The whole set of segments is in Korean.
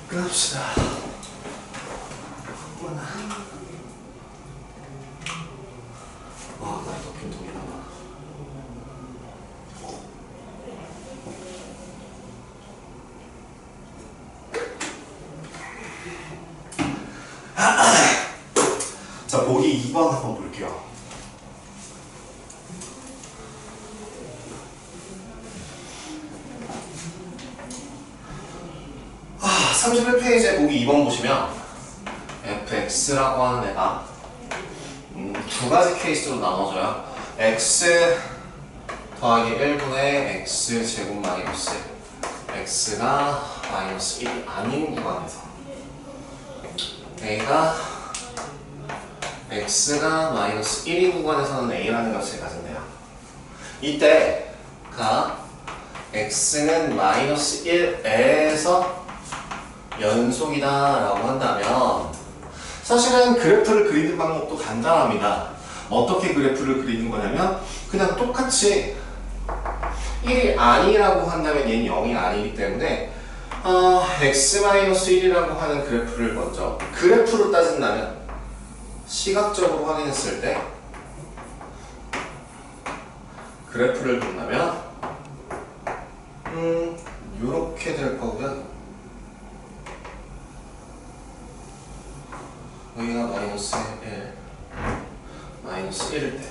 그럽시다. 와, 나 덮인 독이 나와. 자, 보기 2번 한번 볼게요. 31페이지에 보기 2번 보시면 fx라고 하는 애가 두 가지 케이스로 나눠져요. x 더하기 1분의 x 제곱 마이너스 x가 마이너스 1이 아닌 구간에서 a가 x가 마이너스 1인 구간에서는 a라는 값을 가진대요. 이때가 x는 마이너스 1에서 연속이다 라고 한다면 사실은 그래프를 그리는 방법도 간단합니다. 어떻게 그래프를 그리는 거냐면 그냥 똑같이 1이 아니라고 한다면 얘는 0이 아니기 때문에 x-1이라고 하는 그래프를 먼저 그래프로 따진다면 시각적으로 확인했을 때 그래프를 본다면 요렇게 될 거고요. 여기가 마이너스 1, 마이너스 1일 때.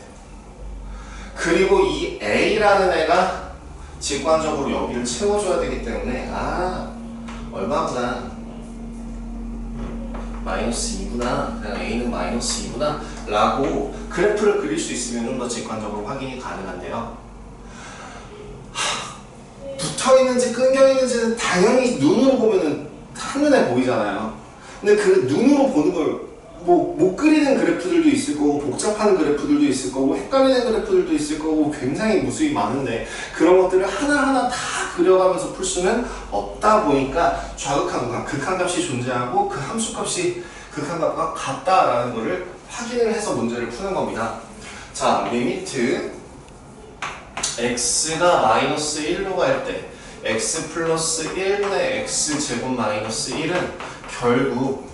그리고 이 A라는 애가 직관적으로 여기를 채워줘야 되기 때문에 얼마구나. 마이너스 2구나. 그냥 A는 마이너스 2구나. 라고 그래프를 그릴 수 있으면 좀 더 직관적으로 확인이 가능한데요. 붙어있는지 끊겨있는지는 당연히 눈으로 보면은 한눈에 보이잖아요. 근데 그 눈으로 보는 걸 못 그리는 그래프들도 있을 거고 복잡한 그래프들도 있을 거고 헷갈리는 그래프들도 있을 거고 굉장히 무수히 많은데 그런 것들을 하나하나 다 그려가면서 풀 수는 없다 보니까 좌극한 구간, 극한값이 존재하고 그 함수값이 극한값과 같다라는 거를 확인을 해서 문제를 푸는 겁니다. 자, 리미트 x가 마이너스 1로 갈 때 x 플러스 1분의 x 제곱 마이너스 1은 결국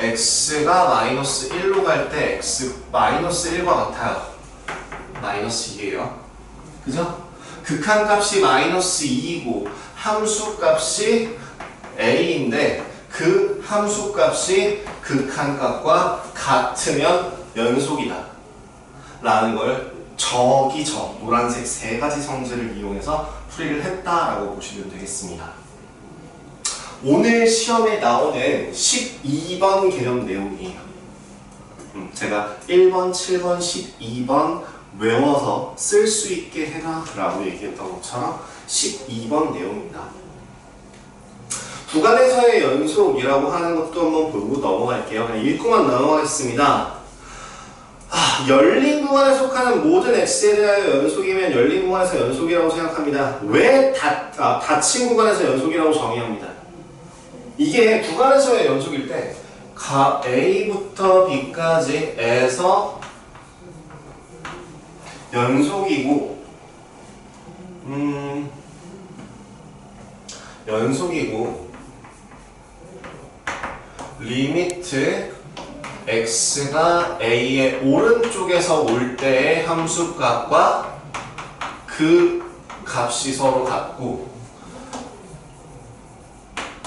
x가 마이너스 1로 갈 때 x 마이너스 1과 같아요. 마이너스 2예요. 그죠? 극한값이 마이너스 2이고 함수값이 a인데 그 함수값이 극한값과 같으면 연속이다 라는 걸 저기 노란색 세 가지 성질을 이용해서 풀이를 했다라고 보시면 되겠습니다. 오늘 시험에 나오는 12번 개념 내용이에요. 제가 1번, 7번, 12번 외워서 쓸 수 있게 해라 라고 얘기했던 것처럼 12번 내용입니다. 구간에서의 연속이라고 하는 것도 한번 보고 넘어갈게요. 그냥 읽고만 넘어가겠습니다. 열린 구간에 속하는 모든 x에 대하여 연속이면 열린 구간에서 연속이라고 생각합니다. 왜 닫힌 구간에서 연속이라고 정의합니다. 이게 구간에서의 연속일 때 A부터 B까지 에서 연속이고 리미트 x가 a의 오른쪽에서 올 때의 함수값과 그 값이 서로 같고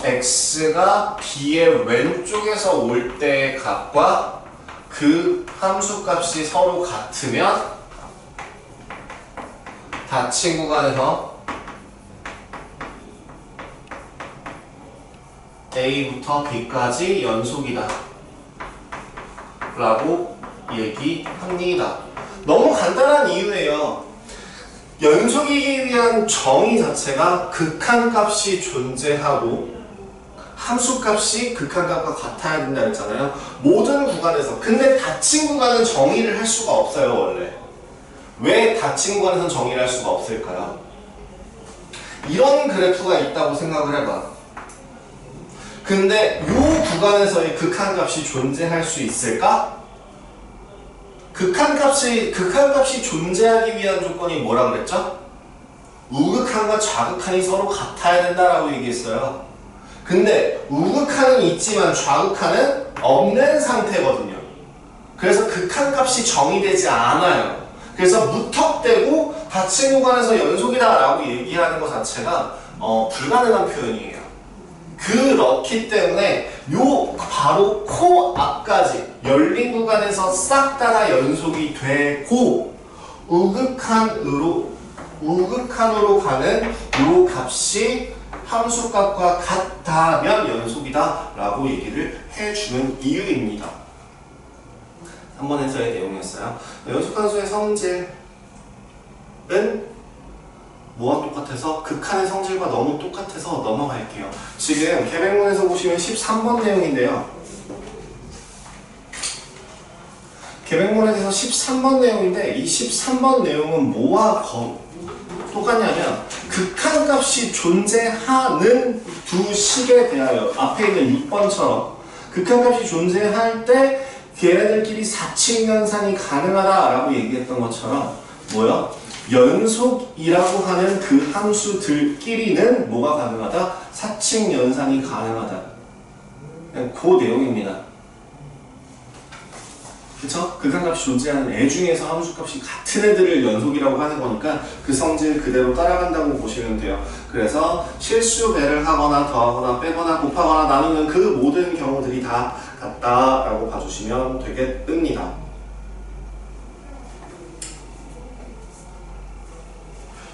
x가 b의 왼쪽에서 올 때의 값과 그 함수값이 서로 같으면 닫힌 구간에서 a부터 b까지 연속이다 라고 얘기합니다. 너무 간단한 이유예요. 연속이기 위한 정의 자체가 극한값이 존재하고 함수값이 극한값과 같아야 된다 했잖아요. 모든 구간에서. 근데 닫힌 구간은 정의를 할 수가 없어요, 원래. 왜 닫힌 구간에서는 정의를 할 수가 없을까요? 이런 그래프가 있다고 생각을 해봐. 근데 이 구간에서의 극한값이 존재할 수 있을까? 극한값이 존재하기 위한 조건이 뭐라 그랬죠? 우극한과 좌극한이 서로 같아야 된다라고 얘기했어요. 근데 우극한은 있지만 좌극한은 없는 상태거든요. 그래서 극한값이 정의되지 않아요. 그래서 무턱대고 닫힌 구간에서 연속이다 라고 얘기하는 것 자체가 불가능한 표현이에요. 그렇기 때문에 요 바로 코 앞까지 열린 구간에서 싹 다 연속이 되고 우극한으로 가는 요 값이 함수값과 같다면 연속이다 라고 얘기를 해주는 이유입니다. 3번에서의 내용이었어요. 연속함수의 성질은 뭐와 똑같아서? 극한의 성질과 너무 똑같아서 넘어갈게요. 지금 계획문에서 보시면 13번 내용인데요. 계획문에 대해서 13번 내용인데 이 13번 내용은 뭐와 똑같냐면 극한값이 존재하는 두 식에 대하여 앞에 있는 6번처럼 극한값이 존재할 때 걔네들끼리 사칙연산이 가능하다라고 얘기했던 것처럼 뭐야? 연속이라고 하는 그 함수들끼리는 뭐가 가능하다? 사칙연산이 가능하다. 그냥 그 내용입니다. 그쵸? 극한값이 존재하는 애 중에서 함수값이 같은 애들을 연속이라고 하는 거니까 그 성질 그대로 따라간다고 보시면 돼요. 그래서 실수 배를 하거나 더하거나 빼거나 곱하거나 나누는 그 모든 경우들이 다 같다라고 봐주시면 되겠습니다.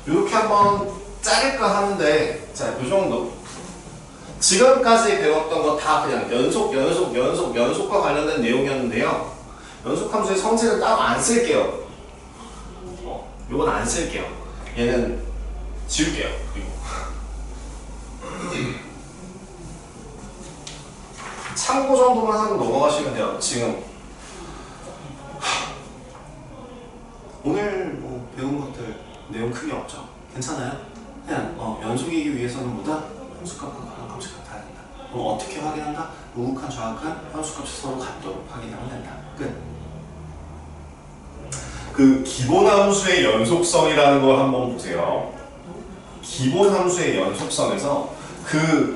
이렇게 한번 자를까 하는데 자, 이 정도. 지금까지 배웠던 거 다 그냥 연속과 관련된 내용이었는데요. 연속함수의 성질을 따로 안 쓸게요. 요건 안 쓸게요. 얘는 지울게요. 그리고 참고 정도만 하고 넘어가시면 돼요. 지금 오늘 뭐 배운 것들 내용 크게 없죠? 괜찮아요? 그냥 연속이기 위해서는 뭐다? 함수값과 극한값이 같아야 된다. 그럼 어떻게 확인한다? 우극한, 좌극한 함수값이 서로 같도록 확인하면 된다. 끝. 그 기본함수의 연속성이라는 걸 한번 보세요. 기본함수의 연속성에서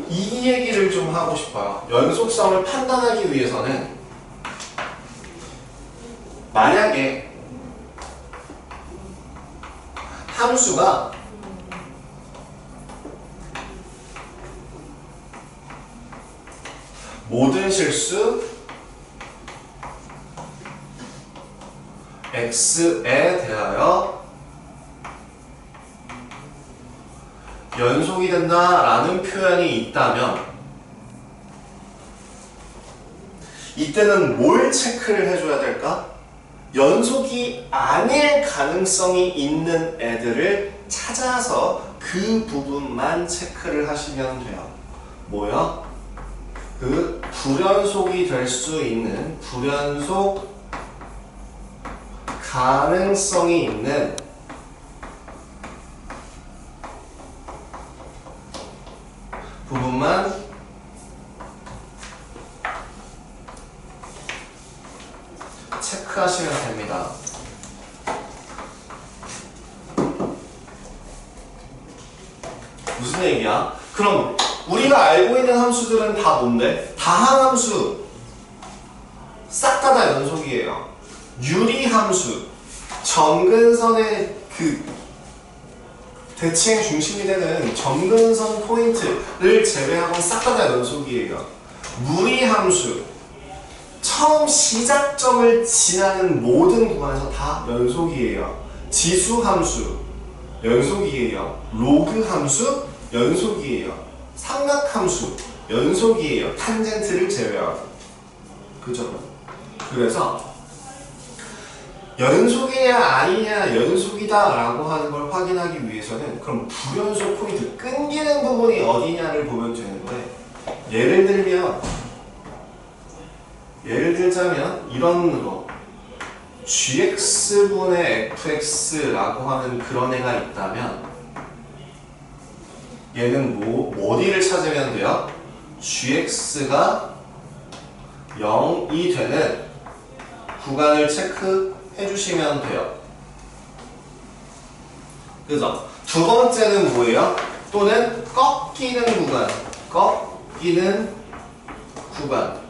이 얘기를 좀 하고 싶어요. 연속성을 판단하기 위해서는 만약에 함수가 모든 실수 x에 대하여 연속이 된다라는 표현이 있다면 이때는 뭘 체크를 해줘야 될까? 연속이 아닐 가능성이 있는 애들을 찾아서 그 부분만 체크를 하시면 돼요. 뭐야? 그 불연속이 될 수 있는 불연속 가능성이 있는 부분만 체크하시면 됩니다. 무슨 얘기야? 그럼 우리가 알고 있는 함수들은 다 뭔데? 다항함수 싹 다 연속이에요. 유리함수 점근선의 그 대칭의 중심이 되는 점근선 포인트를 제외하고 싹 다 연속이에요. 무리함수 처음 시작점을 지나는 모든 구간에서 다 연속이에요. 지수함수 연속이에요. 로그함수 연속이에요. 삼각함수 연속이에요. 탄젠트를 제외하고. 그죠? 그래서 연속이냐 아니냐 연속이다 라고 하는 걸 확인하기 위해서는 그럼 불연속 포인트 끊기는 부분이 어디냐를 보면 되는데 예를 들자면 이런 거 gx분의 fx라고 하는 그런 애가 있다면 얘는 어디를 찾으면 돼요? gx가 0이 되는 구간을 체크해 주시면 돼요. 그죠? 두 번째는 뭐예요? 또는 꺾이는 구간. 바뀌는 구간.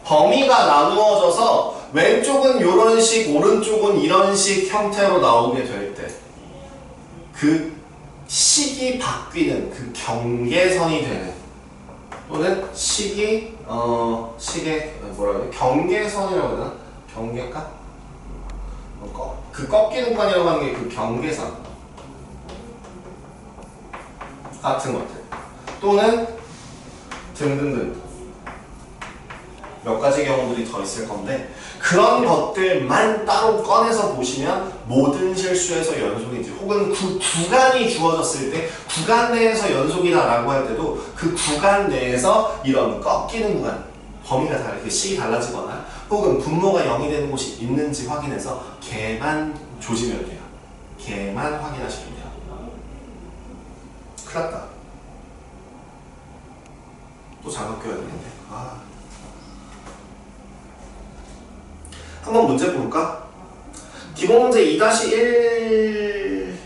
범위가 나누어져서 왼쪽은 이런 식, 오른쪽은 이런 식 형태로 나오게 될 때 그 식이 바뀌는 그 경계선이 되는, 또는 식의 뭐라 그래? 경계선이라고 해야 되나? 경계가? 그 꺾이는 구간이라고 하는 게 그 경계선 같은 것들, 또는 등등등 몇 가지 경우들이 더 있을 건데, 그런 것들만 따로 꺼내서 보시면 모든 실수에서 연속인지, 혹은 그 구간이 주어졌을 때 구간 내에서 연속이다라고 할 때도 그 구간 내에서 이런 꺾이는 구간, 범위가 다르게 식이 달라지거나 혹은 분모가 0이 되는 곳이 있는지 확인해서 걔만 조지면 돼요. 걔만 확인하시면 돼요. 큰일 났다. 또 장갑 껴야 되는데. 한번 문제 볼까? 기본 문제 2-1은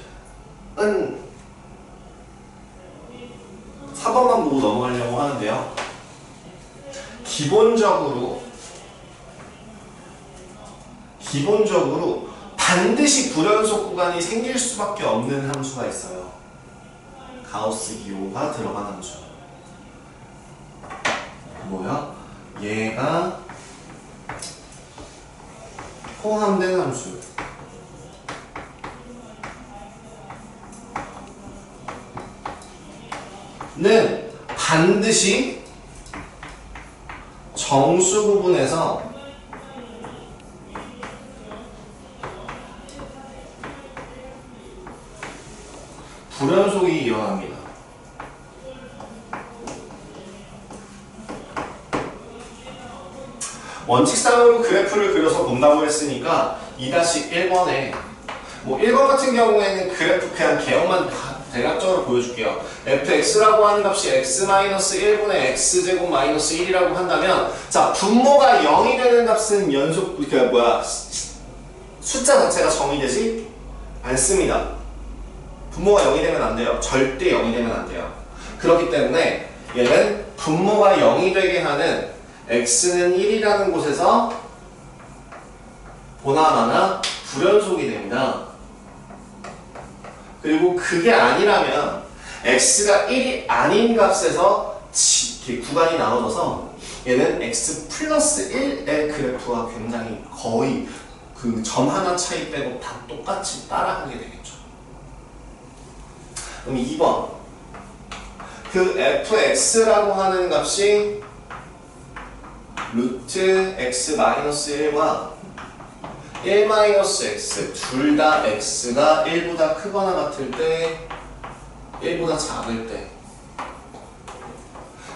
4번만 보고 넘어가려고 하는데요. 기본적으로 반드시 불연속 구간이 생길 수밖에 없는 함수가 있어요. 가우스 기호가 들어간 함수. 뭐야? 얘가 포함된 함수. 는 반드시 정수 부분에서 불연속이 일어납니다. 원칙상으로 그래프를 그려서 본다고 했으니까 2-1번에 뭐 1번 같은 경우에는 그래프 그냥 개형만 대략적으로 보여줄게요. fx라고 하는 값이 x-1분의 x제곱 마이너스 1이라고 한다면, 자, 분모가 0이 되는 값은 숫자 자체가 정의되지 않습니다. 분모가 0이 되면 안 돼요. 절대 0이 되면 안 돼요. 그렇기 때문에 얘는 분모가 0이 되게 하는 x는 1이라는 곳에서 보나마나 불연속이 됩니다. 그리고 그게 아니라면 x가 1이 아닌 값에서 구간이 나눠져서 얘는 x 플러스 1의 그래프와 굉장히 거의 그 점 하나 차이 빼고 다 똑같이 따라가게 되겠죠. 그럼 2번, 그 fx라고 하는 값이 루트 x-1과 1-x 둘 다 x가 1보다 크거나 같을 때, 1보다 작을 때,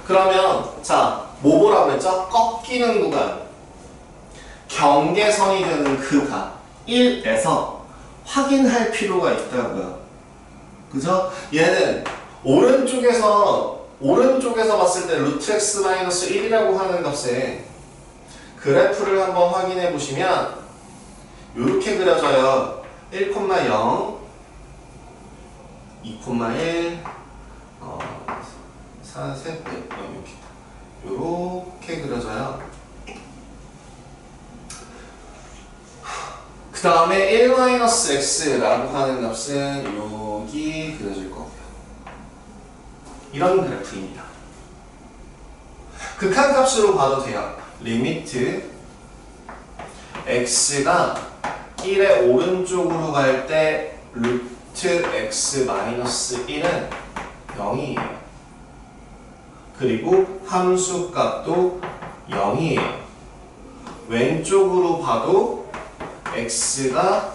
그러면 자, 뭐 보라고 했죠? 꺾이는 구간, 경계선이 되는 그 값 1에서 확인할 필요가 있다고요. 그죠? 얘는 오른쪽에서 봤을 때 루트 x-1이라고 하는 값에 그래프를 한번 확인해 보시면 이렇게 그려져요. 1,0, 2,1, 4, 3, 0 이렇게 그려져요. 그 다음에 1-x라고 하는 값은 여기 그려질 거고요. 이런 그래프입니다. 극한값으로 봐도 돼요. 리미트 x가 1의 오른쪽으로 갈 때 루트 x-1은 0이에요. 그리고 함수값도 0이에요. 왼쪽으로 봐도 x가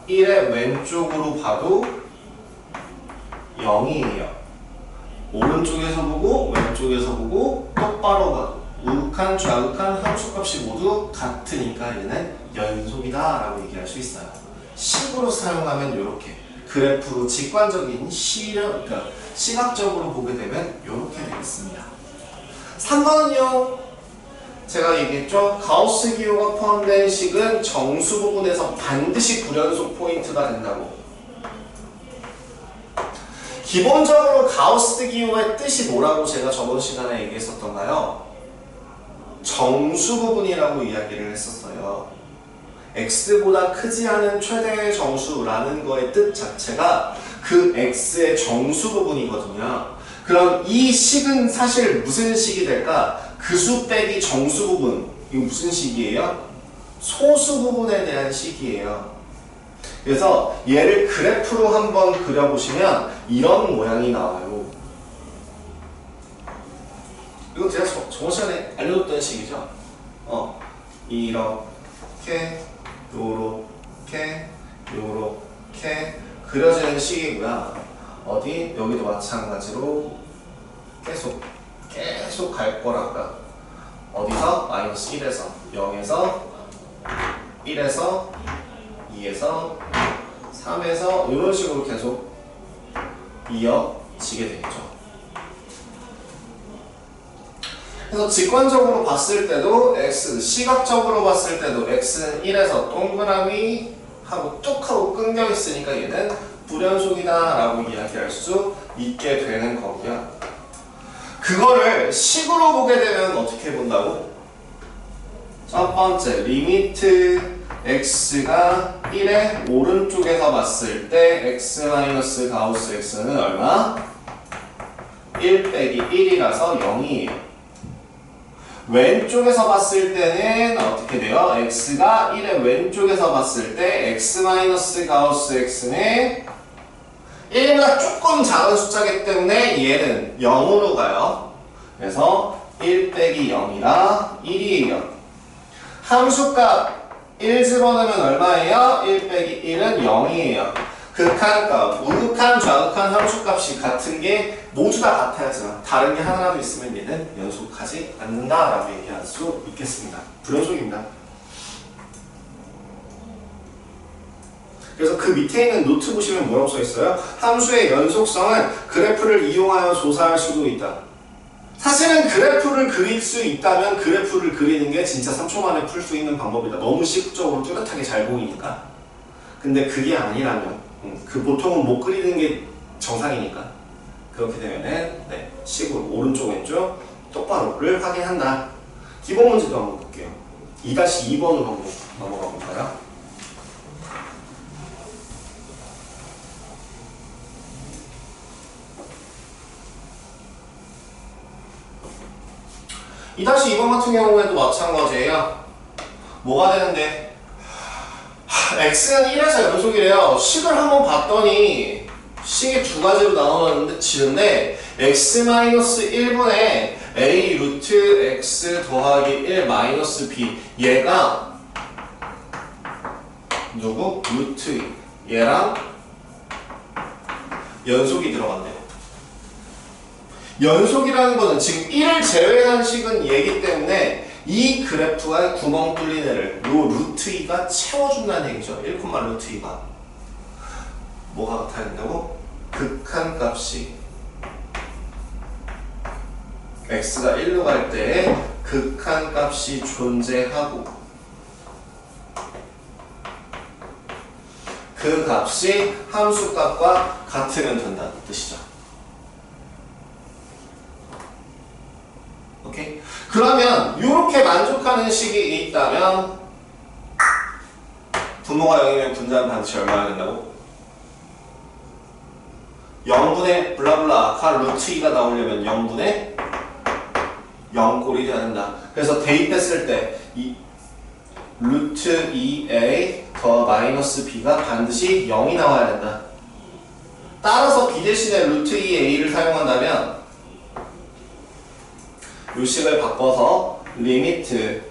1의 왼쪽으로 봐도 0이에요. 오른쪽에서 보고 왼쪽에서 보고 똑바로 봐도 우극한 좌극한 함수값이 모두 같으니까 얘는 연속이다 라고 얘기할 수 있어요. 식으로 사용하면 이렇게 그래프로 직관적인 그러니까 시각적으로 보게 되면 이렇게 되겠습니다. 3번은요, 제가 얘기했죠. 가우스 기호가 포함된 식은 정수 부분에서 반드시 불연속 포인트가 된다고. 기본적으로 가우스 기호의 뜻이 뭐라고 제가 저번 시간에 얘기했었던가요? 정수 부분이라고 이야기를 했었어요. x보다 크지 않은 최대의 정수라는 거의 뜻 자체가 그 x의 정수 부분이거든요. 그럼 이 식은 사실 무슨 식이 될까? 그 수 빼기 정수 부분. 이거 무슨 식이에요? 소수 부분에 대한 식이에요. 그래서 얘를 그래프로 한번 그려보시면 이런 모양이 나와요. 이거 제가 저번 시간에 알려줬던 식이죠. 이렇게 요렇게 그려지는 식이고요. 어디? 여기도 마찬가지로 계속 갈 거라고요. 어디서? 마이너스 1에서 0에서 1에서 2에서 3에서 이런 식으로 계속 이어지게 되겠죠. 그래서 직관적으로 봤을 때도 시각적으로 봤을 때도 x는 1에서 동그라미 하고 뚝 하고 끊겨 있으니까 얘는 불연속이다 라고 이야기할 수 있게 되는 거고요. 그거를 식으로 보게 되면 어떻게 본다고? 첫 번째, 리미트 x가 1의 오른쪽에서 봤을 때 x 가우스 x는 얼마? 1 빼기 1이라서 0이에요. 왼쪽에서 봤을 때는 어떻게 돼요? x가 1의 왼쪽에서 봤을 때 x 가우스 x는 1보다 조금 작은 숫자이기 때문에 얘는 0으로 가요. 그래서 1 빼기 0이라 1이에요. 함수값 1 집어넣으면 얼마예요? 1 빼기 1은 0이에요. 극한값, 우극한, 좌극한 함수값이 같은 게 모두 다 같아야지만 다른 게 하나라도 있으면 얘는 연속하지 않는다라고 얘기할 수 있겠습니다. 불연속입니다. 그래서 그 밑에 있는 노트 보시면 뭐라고 써있어요? 함수의 연속성은 그래프를 이용하여 조사할 수도 있다. 사실은 그래프를 그릴 수 있다면 그래프를 그리는 게 진짜 3초 만에 풀 수 있는 방법이다. 너무 시각적으로 뚜렷하게 잘 보이니까. 근데 그게 아니라면 그 보통은 못 그리는 게 정상이니까 그렇게 되면은 식으로 오른쪽 왼쪽 똑바로를 확인한다. 기본 문제도 한번 볼게요. 2-2번으로 한번 넘어가 볼까요? 이 2번 같은 경우에도 마찬가지예요. 뭐가 되는데? x는 1에서 연속이래요. 식을 한번 봤더니 식이 두 가지로 나눠지는데 x-1분의 a 루트 x 더하기 1 마이너스 b 얘가 누구? 루트 얘랑 연속이 들어간대요. 연속이라는 거는 지금 1을 제외한 식은 얘기 때문에 이 그래프가 구멍 뚫린 애를 요 루트 2가 채워준다는 얘기죠. 1, 루트 2가 뭐가 같아야 된다고? 극한값이 x가 1로 갈 때 극한값이 존재하고 그 값이 함수값과 같으면 된다는 뜻이죠. 오케이? 그러면 이렇게 만족하는 식이 있다면 분모가 0이면 분자는 반드시 얼마나 된다고? 0분의 블라블라 카 루트 2가 나오려면 0분의 0꼴이 돼야 된다. 그래서 대입했을 때 이 루트 2a 더 마이너스 b가 반드시 0이 나와야 된다. 따라서 b 대신에 루트 2a를 사용한다면 요 식을 바꿔서 리미트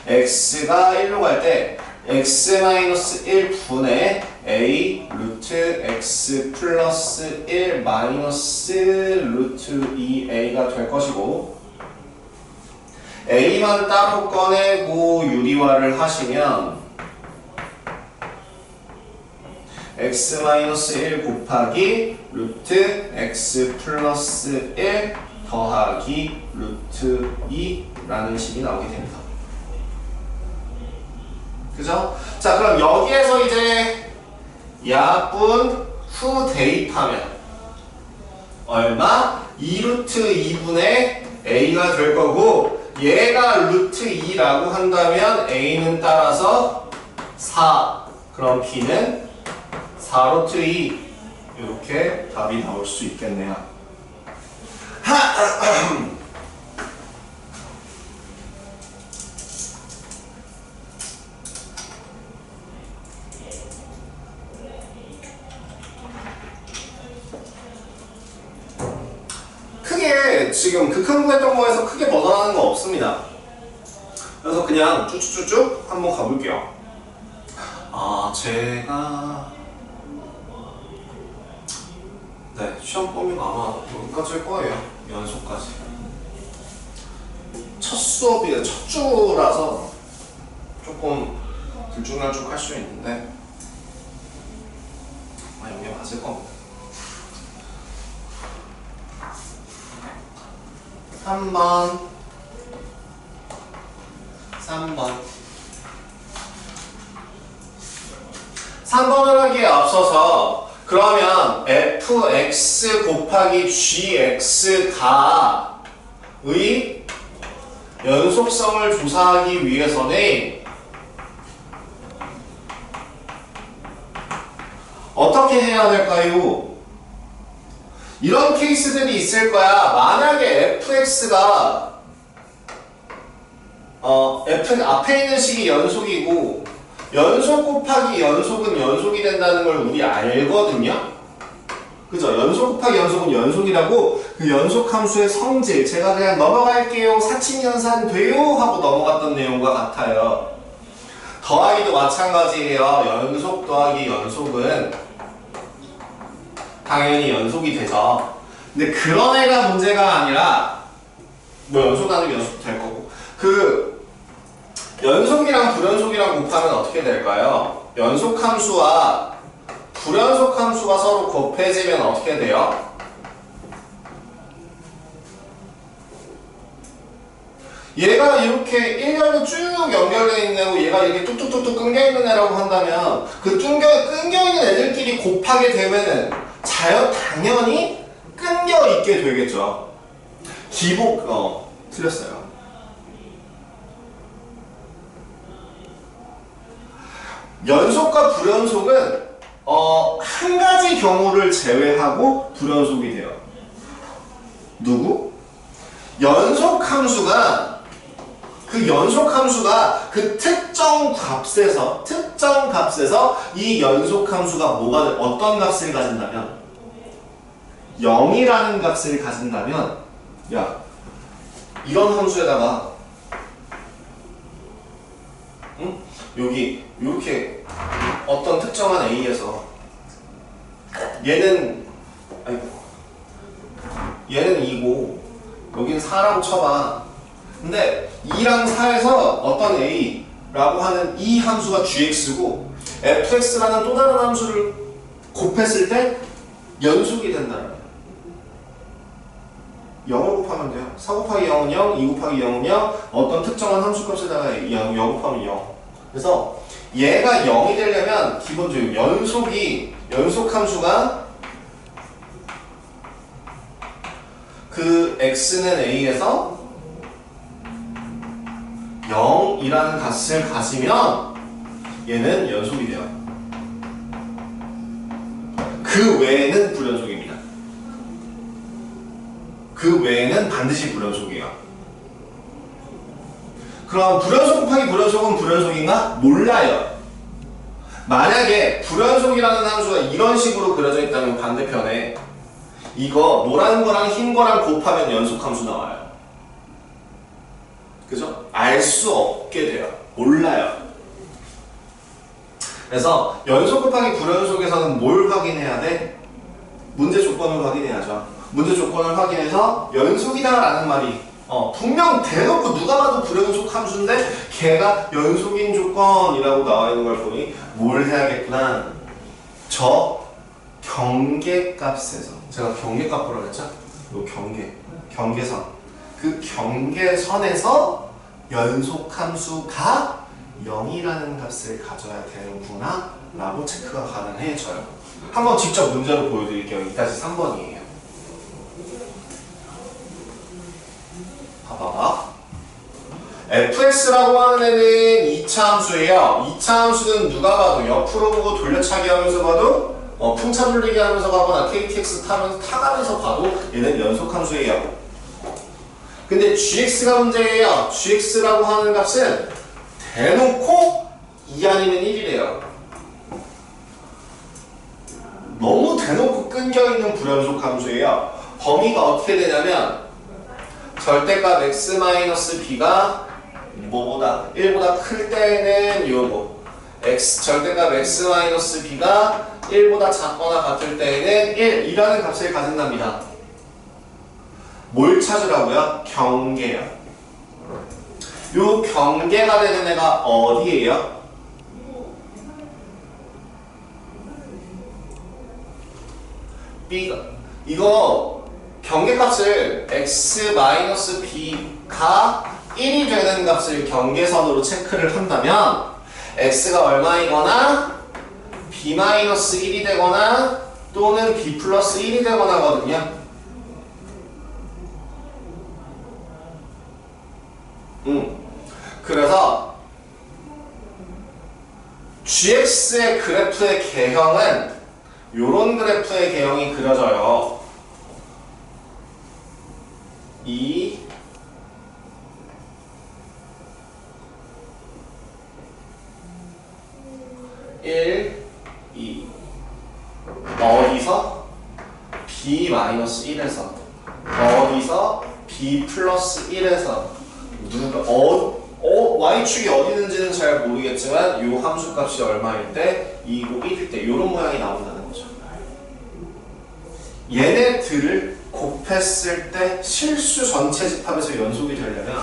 x가 1로 갈 때 x-1분의 a 루트 x 플러스 1 마이너스 루트 2a가 될 것이고 a만 따로 꺼내고 유리화를 하시면 x-1 곱하기 루트 x 플러스 1 더하기 루트 2라는 식이 나오게 됩니다. 그죠? 자, 그럼 여기에서 이제 야분 후 대입하면 얼마? 2루트 2분의 a가 될 거고 얘가 루트 2라고 한다면 a는 따라서 4. 그럼 b는 4루트 2. 이렇게 답이 나올 수 있겠네요. 크게 지금 극한구했던 거에서 크게 벗어나는 거 없습니다. 그래서 그냥 쭉쭉쭉쭉 한번 가볼게요. 제가 시험 범위가 아마 여기까지일 거예요. 연속까지. 첫 수업이에요. 첫 주라서 조금 들쭉날쭉 할 수 있는데 여기 맞을 겁니다. 3번을 하기에 앞서서 그러면 fx 곱하기 gx가의 연속성을 조사하기 위해서는 어떻게 해야 될까요? 이런 케이스들이 있을 거야. 만약에 fx가 f 앞에 있는 식이 연속이고 연속 곱하기 연속은 연속이 된다는 걸 우리 알거든요. 그죠? 연속 곱하기 연속은 연속이라고 그 연속 함수의 성질 제가 그냥 넘어갈게요. 사칙연산 돼요 하고 넘어갔던 내용과 같아요. 더하기도 마찬가지예요. 연속 더하기 연속은 당연히 연속이 되죠. 근데 그런 애가 문제가 아니라 뭐 연속하는 게 연속도 될 거고 그 연속이랑 불연속이랑 곱하면 어떻게 될까요? 연속함수와 불연속함수가 서로 곱해지면 어떻게 돼요? 얘가 이렇게 일렬로 쭉 연결되어 있는 애고 얘가 이렇게 뚝뚝뚝뚝 끊겨있는 애라고 한다면 그 끊겨있는 애들끼리 곱하게 되면은 당연히 끊겨있게 되겠죠. 틀렸어요. 연속과 불연속은 한 가지 경우를 제외하고 불연속이 돼요. 누구? 연속함수가 그 특정 값에서 이 연속함수가 어떤 값을 가진다면 0이라는 값을 가진다면 이런 함수에다가 여기 이렇게 어떤 특정한 A에서 얘는 2고 여긴 4라고 쳐봐. 근데 2랑 4에서 어떤 A라고 하는 이 함수가 gx고 fx라는 또 다른 함수를 곱했을 때 연속이 된다는 거예요. 0을 곱하면 돼요. 4 곱하기 0은 0, 2 곱하기 0은 0, 어떤 특정한 함수값에다가 0 곱하면 0. 그래서 얘가 0이 되려면 기본적으로 연속함수가 그 x는 a에서 0이라는 값을 가지면 얘는 연속이 돼요. 그 외에는 불연속입니다. 그 외에는 반드시 불연속이에요. 그럼 불연속 곱하기 불연속은 불연속인가? 몰라요. 만약에 불연속이라는 함수가 이런 식으로 그려져 있다면 반대편에 이거 노란 거랑 흰 거랑 곱하면 연속함수 나와요. 그죠? 알 수 없게 돼요. 몰라요. 그래서 연속 곱하기 불연속에서는 뭘 확인해야 돼? 문제 조건을 확인해야죠. 문제 조건을 확인해서 연속이다라는 말이 분명 대놓고 누가 봐도 불연속 함수인데 걔가 연속인 조건이라고 나와 있는 걸 보니 뭘 해야겠구나. 저 경계값에서 제가 경계값 뭐라고 했죠? 요 경계선 그 경계선에서 연속함수가 0이라는 값을 가져야 되는구나 라고 체크가 가능해져요. 한번 직접 문제로 보여드릴게요. 2-3번이에요. 봐봐. fx라고 하는 애는 2차 함수예요. 2차 함수는 누가 봐도 옆으로 보고 돌려차기 하면서 봐도 풍차 돌리기 하면서 가거나 KTX 타가면서 봐도 얘는 연속 함수예요. 근데 gx가 문제예요. gx라고 하는 값은 대놓고 2 아니면 1이래요. 너무 대놓고 끊겨있는 불연속 함수예요. 범위가 어떻게 되냐면 절대값 x-b가 뭐보다 1보다 클 때는 요거 절대값 x-b가 1보다 작거나 같을 때에는 1이라는 값을 가진답니다. 뭘 찾으라고요? 경계요. 요 경계가 되는 애가 어디예요? B가 이거 경계값을 x-b가 1이 되는 값을 경계선으로 체크를 한다면 x가 얼마이거나 b-1이 되거나 또는 b 플러스 1이 되거나 하거든요. 그래서 gx의 그래프의 개형은 요런 그래프의 개형이 그려져요. 2 1 2 어디서? b-1에서 어디서? b 플러스 1에서 누가 y축이 어디 있는지는 잘 모르겠지만 요 함수값이 얼마일 때 2고 1일 때 요런 모양이 나온다는 거죠. 얘네들을 곱했을 때 실수 전체 집합에서 연속이 되려면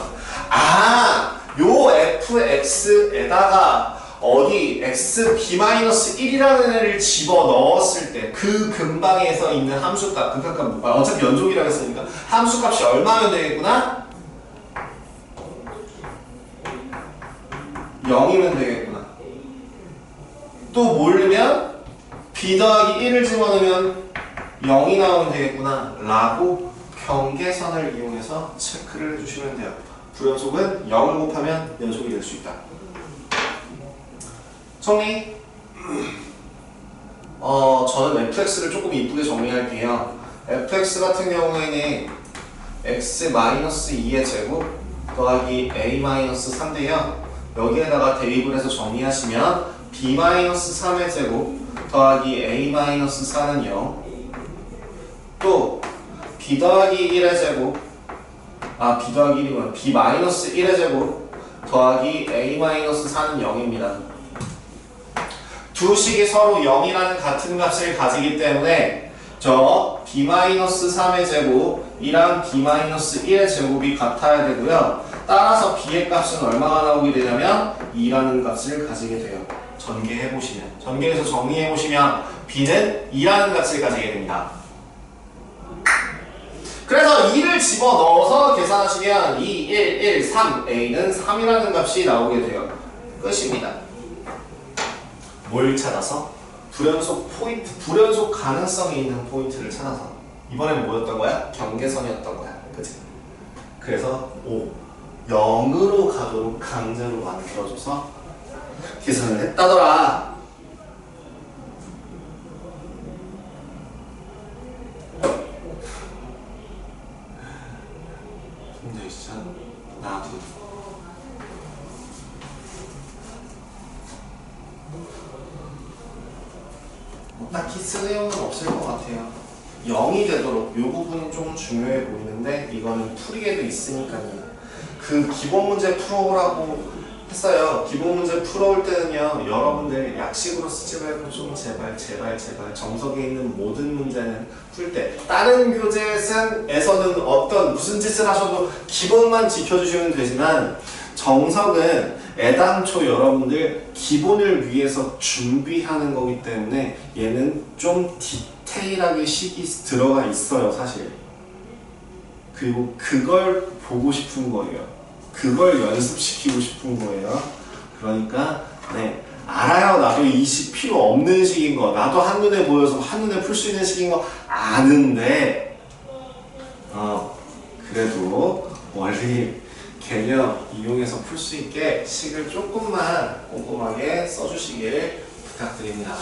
요 fx에다가 어디 xb-1이라는 애를 집어넣었을 때 그 근방에서 있는 함수값 극한값 어차피 연속이라고 했으니까 함수값이 얼마면 되겠구나? 0이면 되겠구나. 또 모르면 b 더하기 1을 집어넣으면 0이 나오면 되겠구나 라고 경계선을 이용해서 체크를 해주시면 돼요. 불연속은 0을 곱하면 연속이 될 수 있다. 정리. 저는 fx를 조금 이쁘게 정리할게요. fx 같은 경우에는 x-2의 제곱 더하기 a-3인데요. 여기에다가 대입을 해서 정리하시면 b-3의 제곱 더하기 a-4는 0 또 b 더하기 1의 제곱 b 더하기 1이구나 b-1의 제곱 더하기 a-4는 0입니다. 두 식이 서로 0이라는 같은 값을 가지기 때문에 저 b-3의 제곱이랑 b-1의 제곱이 같아야 되고요. 따라서 b의 값은 얼마가 나오게 되냐면 2라는 값을 가지게 돼요. 전개해보시면 전개해서 정리해보시면 b는 2라는 값을 가지게 됩니다. 그래서 2를 집어넣어서 계산하시면 2, 1, 1, 3, a는 3이라는 값이 나오게 돼요. 끝입니다. 뭘 찾아서? 불연속 포인트, 불연속 가능성이 있는 포인트를 찾아서. 이번엔 뭐였던 거야? 경계선이었던 거야. 그치? 그래서 0으로 가도록 강제로 만들어줘서 계산을 했다더라. 근데 진짜 나도 딱히 쓸 내용은 없을 것 같아요. 0이 되도록 이 부분이 좀 중요해 보이는데 이거는 풀이에도 있으니까요. 그 기본 문제 풀어오라고 했어요. 기본 문제 풀어올 때는요, 여러분들 약식으로 쓰지 말고 좀 제발 정석에 있는 모든 문제는 풀 때 다른 교재에서는 어떤 무슨 짓을 하셔도 기본만 지켜주시면 되지만 정석은 애당초 여러분들 기본을 위해서 준비하는 거기 때문에 얘는 좀 디테일하게 식이 들어가 있어요, 사실. 그리고 그걸 보고 싶은 거예요. 그걸 연습시키고 싶은 거예요. 그러니까 네, 알아요. 나도 이 식 필요 없는 식인 거, 나도 한눈에 보여서 한눈에 풀 수 있는 식인 거 아는데 그래도 원리, 개념 이용해서 풀 수 있게 식을 조금만 꼼꼼하게 써주시길 부탁드립니다.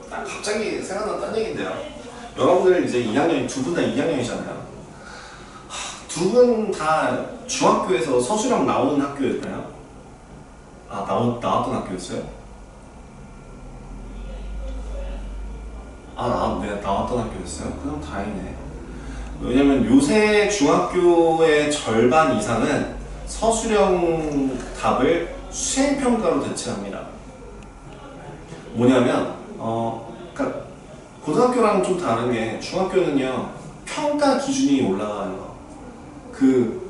갑자기 생각난 딴 얘기인데요. 여러분들 이제 2학년, 두 분 다 2학년이잖아요. 두 분 다 중학교에서 서술형 나오는 학교였나요? 아, 나왔던 학교였어요? 아, 내가 나왔던 학교였어요? 그럼 다행이네. 왜냐면 요새 중학교의 절반 이상은 서술형 답을 수행평가로 대체합니다. 뭐냐면, 그러니까 고등학교랑 좀 다른 게 중학교는요, 평가 기준이 올라가는 거. 그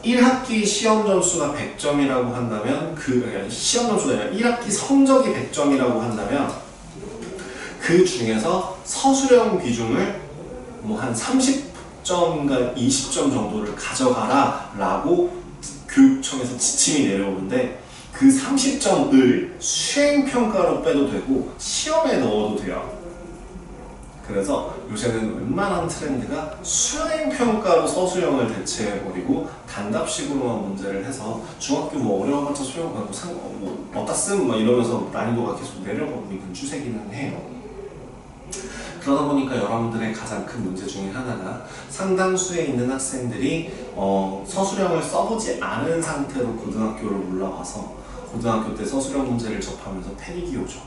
1학기 시험 점수가 100점이라고 한다면 시험 점수가 아니라 1학기 성적이 100점이라고 한다면 그 중에서 서술형 비중을 뭐 한 30점인가 20점 정도를 가져가라 라고 교육청에서 지침이 내려오는데 그 30점을 수행평가로 빼도 되고 시험에 넣어도 돼요. 그래서 요새는 웬만한 트렌드가 수행평가로 서술형을 대체해버리고 단답식으로만 문제를 해서 중학교 뭐 어려워봤자 수행하고 뭐 어디다 쓰면 막 이러면서 난이도가 계속 내려가고 있는 추세기는 해요. 그러다 보니까 여러분들의 가장 큰 문제 중에 하나가 상당수에 있는 학생들이 서술형을 써보지 않은 상태로 고등학교를 올라와서 고등학교 때 서술형 문제를 접하면서 패닉이 오죠.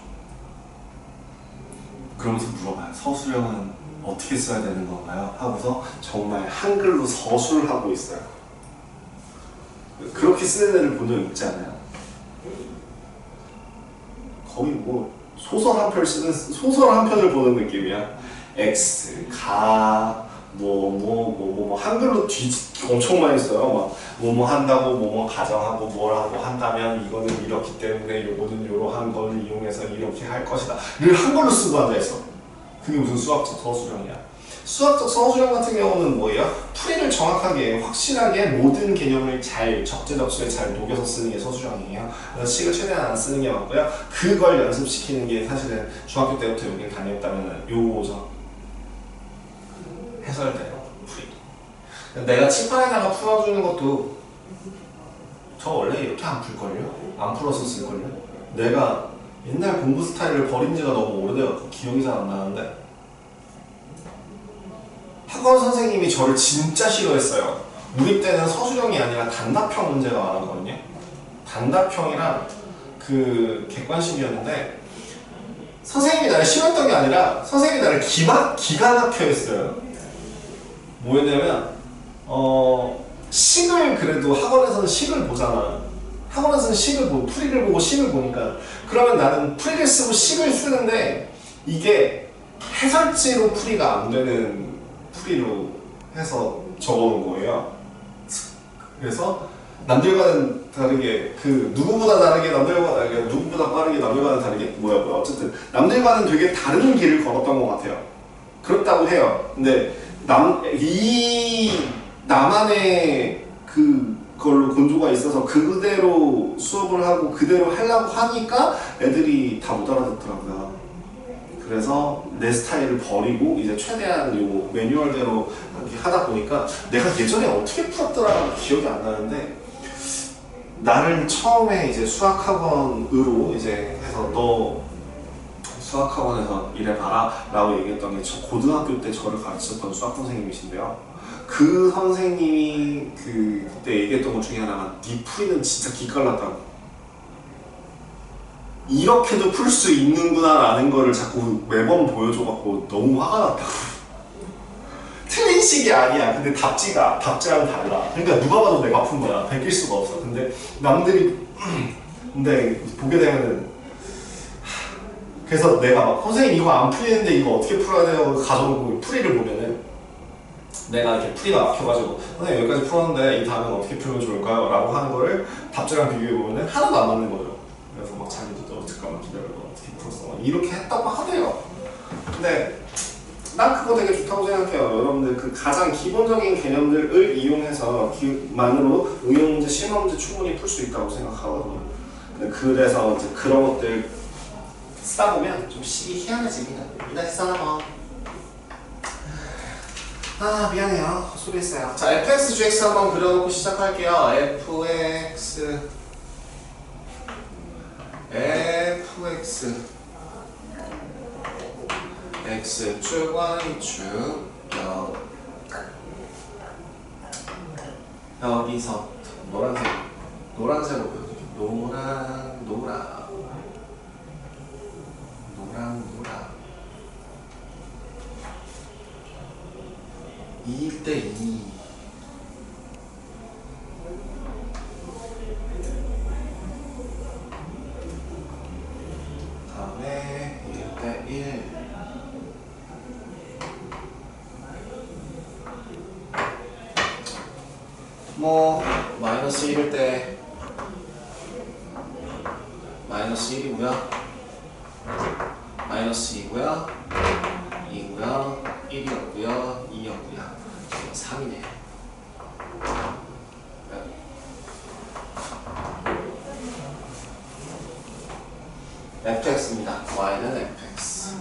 그러면서 물어봐요. 서술형은 어떻게 써야 되는 건가요? 하고서 정말 한글로 서술을 하고 있어요. 그렇게 쓰는 애를 본 적 있지 않아요? 거의 뭐 소설 한 편을 보는 느낌이야. X, 가, 뭐 한글로 엄청 많이 써요. 막 한다고 뭐 가정하고 뭘 하고 한다면 이거는 이렇기 때문에 요거는 요러한 걸 이용해서 이렇게 할 것이다. 를 한글로 쓰고 앉아있어. 그게 무슨 수학적 서술형이야. 수학적 서술형 같은 경우는 뭐예요? 풀이를 정확하게 확실하게 모든 개념을 잘 적재적소에 잘 녹여서 쓰는 게 서술형이에요. 그래서 식을 최대한 안 쓰는 게 맞고요. 그걸 연습시키는 게 사실은 중학교 때부터 여기 다녔다면 요거죠. 해설돼요. 풀이. 내가 칠판에다가 풀어주는 것도 저 원래 이렇게 안 풀걸요? 안 풀어서 쓸걸요? 내가 옛날 공부 스타일을 버린 지가 너무 오래돼서 기억이 잘 안 나는데 학원 선생님이 저를 진짜 싫어했어요. 우리 때는 서술형이 아니라 단답형 문제가 많았거든요. 단답형이랑 그 객관식이었는데 선생님이 나를 싫어했던 게 아니라 선생님이 나를 기가 막혀 했어요. 뭐였냐면 식을 그래도 학원에서는 식을 보잖아. 학원에서는 식을 보고 풀이를 보고 식을 보니까 그러면 나는 풀이를 쓰고 식을 쓰는데 이게 해설지로 풀이가 안 되는 풀이로 해서 적어놓은 거예요. 그래서 남들과는 다르게 누구보다 다르게 남들과 다르게 누구보다 빠르게 남들과는 다르게 뭐야 어쨌든 남들과는 되게 다른 길을 걸었던 것 같아요. 그렇다고 해요. 근데 나만의 그걸로 곤조가 있어서 그대로 수업을 하고 그대로 하려고 하니까 애들이 다 못 알아듣더라고요. 그래서 내 스타일을 버리고 이제 최대한 요 매뉴얼대로 이렇게 하다 보니까 내가 예전에 어떻게 풀었더라 기억이 안 나는데 나를 처음에 이제 수학학원으로 이제 해서 너 수학학원에서 일해봐라 라고 얘기했던 게 저 고등학교 때 저를 가르쳤던 수학 선생님이신데요. 그 선생님이 그때 얘기했던 것 중에 하나가 네 풀이는 진짜 기깔났다고. 이렇게도 풀 수 있는구나 라는 거를 자꾸 매번 보여줘갖고 너무 화가 났다고. 틀린 식이 아니야. 근데 답지랑 달라. 그러니까 누가 봐도 내가 푼 거야. 베낄 수가 없어. 근데 남들이 근데 보게 되면은 그래서 내가 막 선생님 이거 안 풀리는데 이거 어떻게 풀어야 돼요? 가져오고 풀이를 보면은 내가 이렇게 풀이가 막혀가지고 선생님 여기까지 풀었는데 이 다음은 어떻게 풀면 좋을까요? 라고 하는 거를 답지랑 비교해보면은 하나도 안 맞는 거죠. 그래서 막 자기도 잠깐만 기다려봐 어떻게 풀었어? 이렇게 했다고 하대요. 근데 난 그거 되게 좋다고 생각해요. 여러분들 그 가장 기본적인 개념들을 이용해서 만으로 응용문제, 실험문제 충분히 풀 수 있다고 생각하거든요. 그래서 이제 그런 것들 쓰다 보면 좀 시기 희한해집니다. 이나시사나마. 아 미안해요. 헛소리했어요. 자 fx, gx 한번 그려놓고 시작할게요. fx x축 y축 여기서 노란색으로 보여드릴게요. 노랑 2대2 다음에 1대1 뭐 마이너스 1일 때 마이너스 1이고요 마이너스 2고요 2고요 1이었고요 2였고요 3이네요. fx입니다. y는 fx.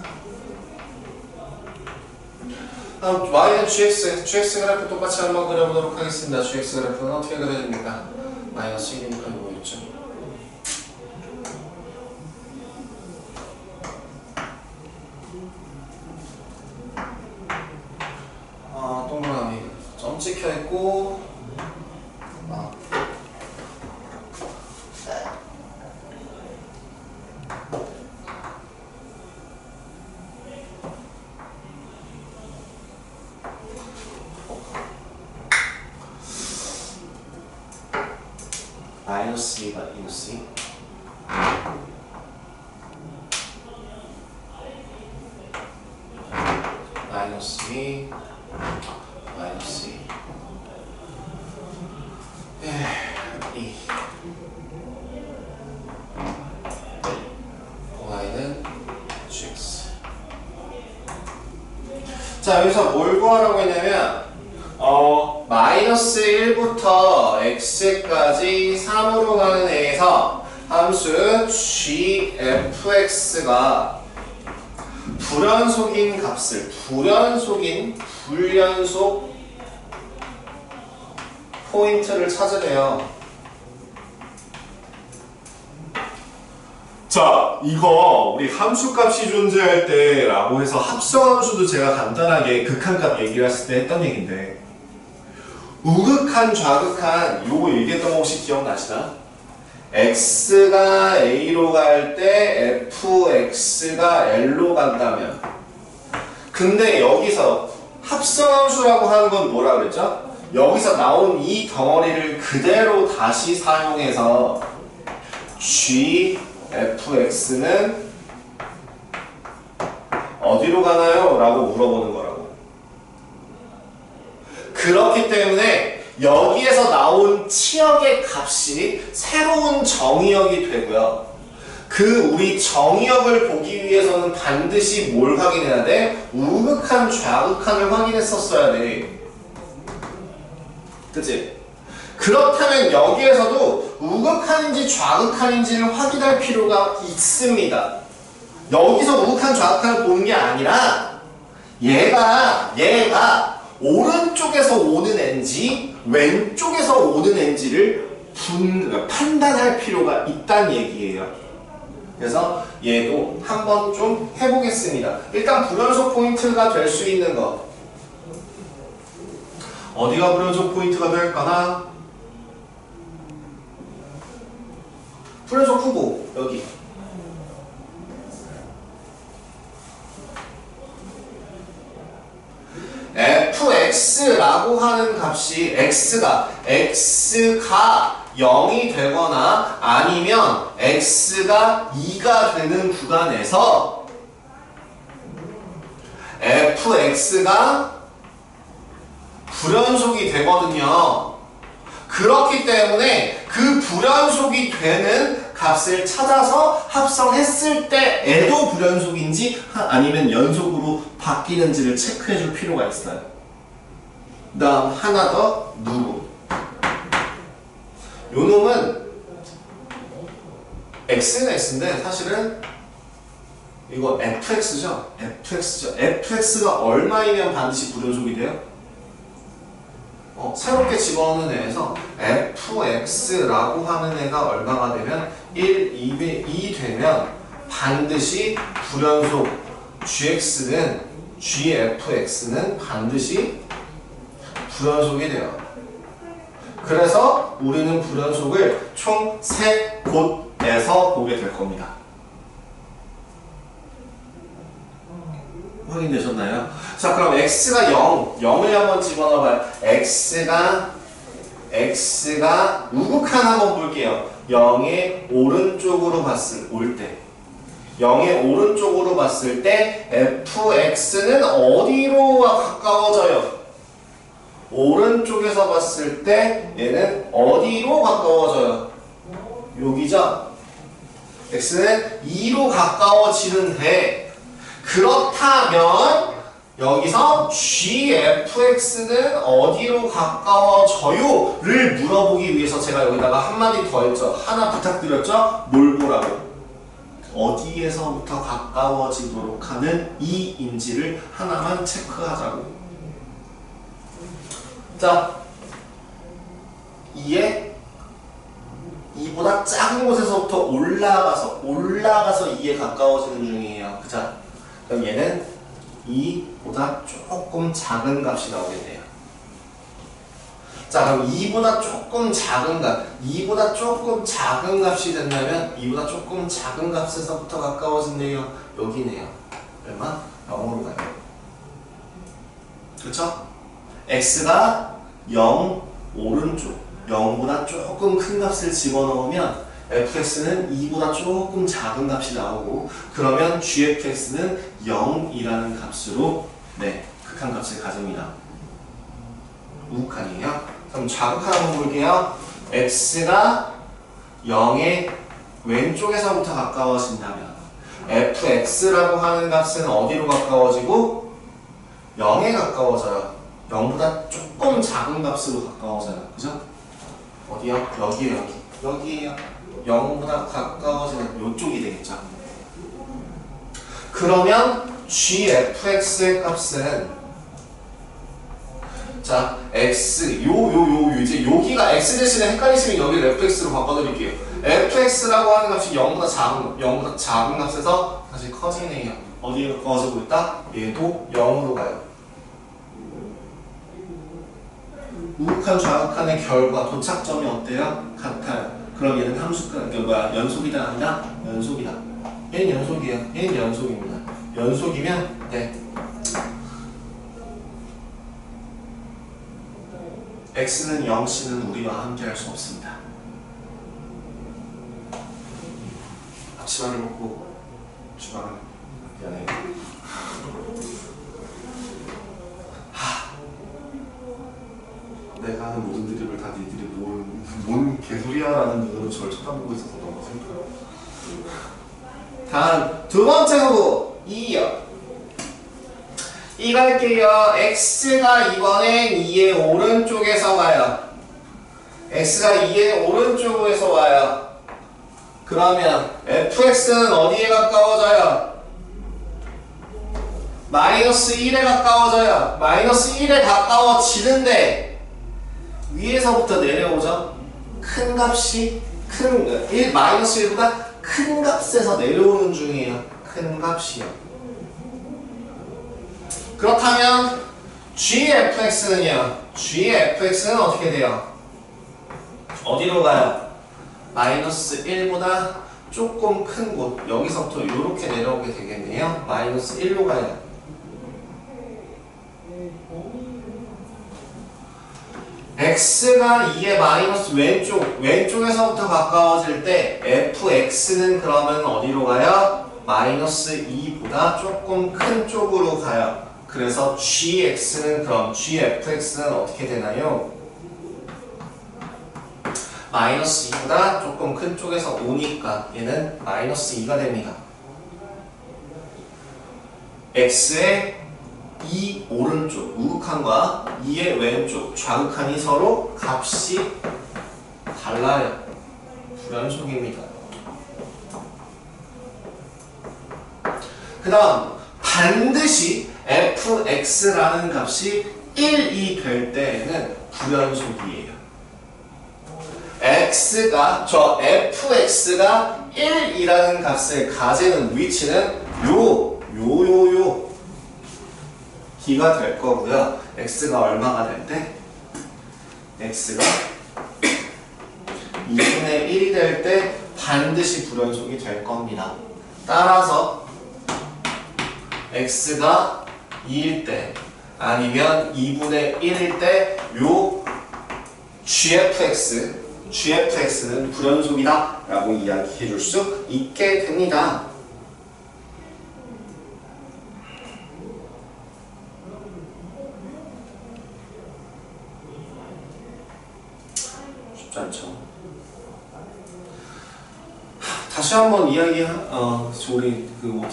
다음 y는 gx 그래프 똑같이 한번 그려보도록 하겠습니다. gx 그래프는 어떻게 그려집니까? 마이너스 1이니까 이거 있죠. 동그라미 점 찍혀 있고 마이너스 2가 마이너스 2 마이너스 2 마이너스 2 2 y는 gx. 자 여기서 뭘 구하라고 했냐면 마이너스 1부터 x까지 3으로 가는 애에서 함수 gfx가 불연속인 값을 불연속 포인트를 찾으래요. 자, 이거 우리 함수값이 존재할 때 라고 해서 합성함수도 제가 간단하게 극한값 얘기를 했을 때 했던 얘기인데 우극한 좌극한 요거 얘기했던 거 혹시 기억나시나? x가 a로 갈 때 fx가 l로 간다면 근데 여기서 합성함수라고 하는 건 뭐라 그랬죠? 여기서 나온 이 덩어리를 그대로 다시 사용해서 gfx는 어디로 가나요? 라고 물어보는 거라고. 그렇기 때문에 여기에서 나온 치역의 값이 새로운 정의역이 되고요. 그 우리 정의역을 보기 위해서는 반드시 뭘 확인해야 돼? 우극한 좌극한을 확인했었어야 돼. 그치? 그렇다면 여기에서도 우극한인지 좌극한인지를 확인할 필요가 있습니다. 여기서 우극한 좌극한을 보는 게 아니라 얘가 오른쪽에서 오는 애인지 왼쪽에서 오는 애인지를 판단할 필요가 있다는 얘기예요. 그래서 얘도 한번 좀 해보겠습니다. 일단 불연속 포인트가 될 수 있는 거 어디가 불연속 포인트가 될까나? 불연속 후보 여기 fx라고 하는 값이 x가 0이 되거나 아니면 x가 2가 되는 구간에서 fx가 불연속이 되거든요. 그렇기 때문에 그 불연속이 되는 값을 찾아서 합성했을 때에도 불연속인지 아니면 연속으로 바뀌는지를 체크해 줄 필요가 있어요. 그 다음 하나 더 누구. 요 놈은 x는 x인데 사실은 이거 fx죠? fx가 얼마이면 반드시 불연속이 돼요? 새롭게 집어넣는 애에서 fx라고 하는 애가 얼마가 되면 1, 2 되면 반드시 불연속 gfx는 반드시 불연속이 돼요. 그래서 우리는 불연속을 총 3곳에서 보게 될 겁니다. 확인되셨나요? 자, 그럼 x가 0을 한번 집어넣어봐요. x가 우극한 한번 볼게요. 0의 오른쪽으로 올 때 0의 오른쪽으로 봤을 때 fx는 어디로 가까워져요? 오른쪽에서 봤을 때 얘는 어디로 가까워져요? 여기죠? x는 2로 가까워지는데 그렇다면 여기서 gfx는 어디로 가까워져요? 를 물어보기 위해서 제가 여기다가 한마디 더 했죠. 하나 부탁드렸죠? 뭘 보라고? 어디에서부터 가까워지도록 하는 이인지를 하나만 체크하자고. 자, 2보다 작은 곳에서부터 올라가서 2에 가까워지는 중이에요. 그죠? 그럼 얘는 2보다 조금 작은 값이 나오겠네요. 자, 그럼 2보다 조금 작은 값이 된다면 2보다 조금 작은 값에서부터 가까워진대요. 여기네요. 얼마? 0으로 가요. 그렇죠? x가 0 오른쪽 0보다 조금 큰 값을 집어넣으면 fx는 2보다 조금 작은 값이 나오고 그러면 gfx는 0이라는 값으로 극한값을 가집니다. 우극한이에요. 그럼 좌극한 한번 볼게요. x가 0의 왼쪽에서부터 가까워진다면 fx라고 하는 값은 어디로 가까워지고 0에 가까워져요. 0보다 조금 작은 값으로 가까워져요. 그죠? 어디요? 여기에요. 여기에요. 0보다 가까워지는 이쪽이 되겠죠. 그러면 gfx의 값은 자, x 이제 여기가 x 대신에 헷갈리시면 여기를 fx로 바꿔드릴게요. fx라고 하는 값이 0보다 작은 값에서 다시 커지네요. 어디에 가까워지고 있다? 얘도 0으로 가요. 우극한 좌극한의 결과 도착점이 어때요? 같아요. 그럼 얘는 연속이다 아니라 연속이다. 얘는 연속이에요. 얘는 연속입니다. 연속이면 x는 0c는 우리와 함께 할 수 없습니다. 앞치마를 먹고 주방을 미안해. 내가 하는 모든 드립을 다 니들이 뭔 개소리야 라는 눈으로 저를 쳐다보고 있어서 너무 슬퍼요. 다음 두 번째 후보 2요. 2 갈게요. x가 이번엔 2의 오른쪽에서 와요. x가 2의 오른쪽에서 와요. 그러면 fx는 어디에 가까워져요? 마이너스 1에 가까워져요. 마이너스 1에 가까워지는데 위에서부터 내려오죠. 큰 값이 마이너스 1보다 큰 값에서 내려오는 중이에요. 큰 값이요. 그렇다면 gfx는요. gfx는 어떻게 돼요? 어디로 가요? 마이너스 1보다 조금 큰 곳 여기서부터 이렇게 내려오게 되겠네요. 마이너스 1로 가요. x가 2의 마이너스 왼쪽에서부터 가까워질 때 fx는 그러면 어디로 가요? 마이너스 2보다 조금 큰 쪽으로 가요. 그래서 gx는 어떻게 되나요? 마이너스 2보다 조금 큰 쪽에서 오니까 얘는 마이너스 2가 됩니다. x의 2 오른쪽 우극한과 2의 왼쪽 좌극한이 서로 값이 달라요. 불연속입니다. 그 다음 반드시 fx라는 값이 1이 될 때에는 불연속이에요. fx가 1이라는 값을 가지는 위치는 요 기가 될 거고요. x가 얼마가 될 때? x가 2분의 1이 될 때 반드시 불연속이 될 겁니다. 따라서 x가 2일 때 아니면 2분의 1일 때 요 gfx는 불연속이다 라고 이야기해 줄 수 있게 됩니다. 쉽지 않죠. 다시 한번 우리 어떻게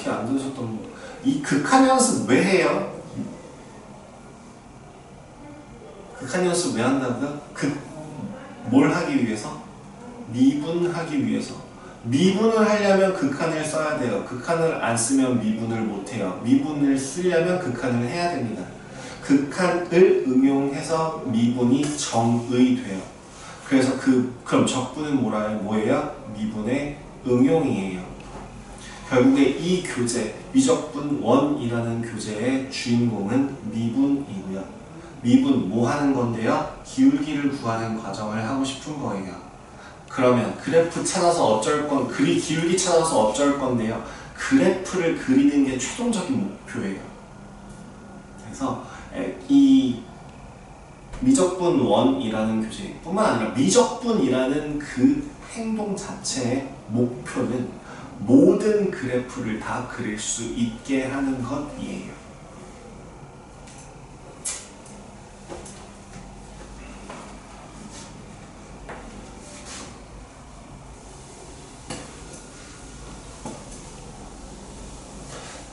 안 들으셨던 이 극한 연습 왜 해요? 극한 연습 왜 한다고요? 뭘 하기 위해서? 미분하기 위해서. 미분을 하려면 극한을 써야 돼요. 극한을 안 쓰면 미분을 못 해요. 미분을 쓰려면 극한을 해야 됩니다. 극한을 응용해서 미분이 정의돼요. 그래서 그럼 적분은 뭐예요? 미분의 응용이에요. 결국에 이 교재, 미적분 1이라는 교재의 주인공은 미분이고요. 미분 뭐 하는 건데요? 기울기를 구하는 과정을 하고 싶은 거예요. 그러면 그래프 찾아서 기울기 찾아서 어쩔 건데요. 그래프를 그리는 게 최종적인 목표예요. 그래서 이 미적분 1이라는 교재뿐만 아니라 미적분이라는 그 행동 자체의 목표는 모든 그래프를 다 그릴 수 있게 하는 것이에요.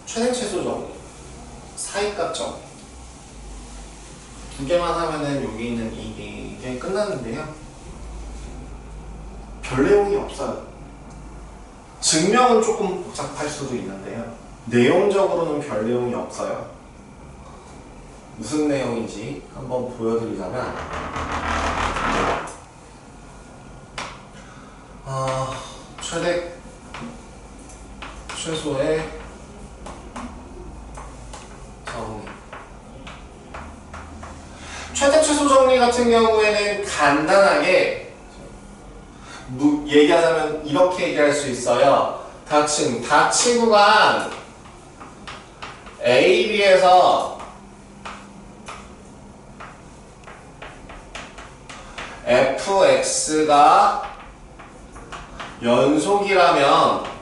최대 최소 정리, 사이값 정리 두 개만 하면은 여기 있는 이게 끝났는데요. 별 내용이 없어요. 증명은 조금 복잡할 수도 있는데요. 내용적으로는 별 내용이 없어요. 무슨 내용인지 한번 보여드리자면 최대 최소의 정리. 최대 최소 정리 같은 경우에는 간단하게 얘기하자면 이렇게 얘기할 수 있어요. 닫힌 구간 A, B에서 fx가 연속이라면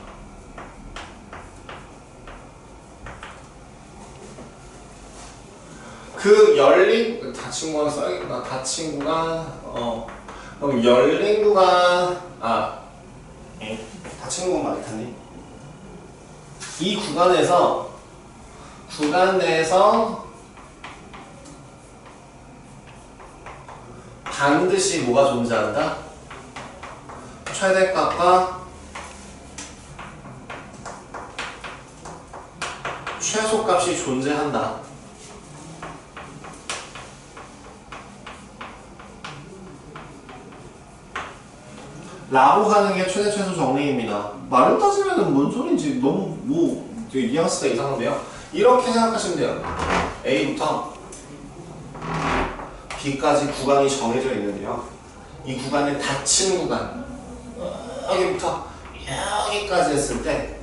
그 열린 닫힌 구간 써야겠다. 닫힌 구간 그럼 열린 구간 닫힌 구간 맞다니? 이 구간 내에서 반드시 뭐가 존재한다? 최대값과 최소값이 존재한다. 라고 하는 게 최대 최소 정리입니다. 말을 따지면 뭔 소린지 너무 되게 뉘앙스가 이상한데요. 이렇게 생각하시면 돼요. A부터 B까지 구간이 정해져 있는데요. 이 구간에 닫힌 구간 여기부터 여기까지 했을 때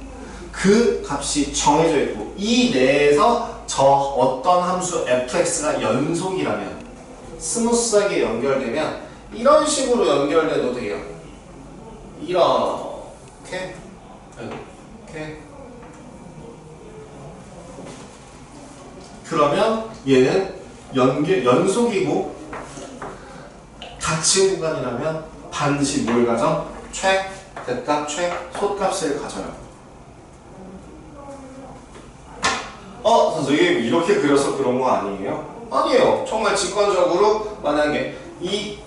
그 값이 정해져 있고 이 내에서 저 어떤 함수 fx가 연속이라면 스무스하게 연결되면 이런 식으로 연결돼도 돼요. 이렇게 그러면 얘는 연속이고 닫힌 구간이라면 반드시 뭘 가져? 대값, 최소값을 가져요. 선생님 이렇게 그려서 그런 거 아니에요? 아니에요. 정말 직관적으로 만약에 이렇게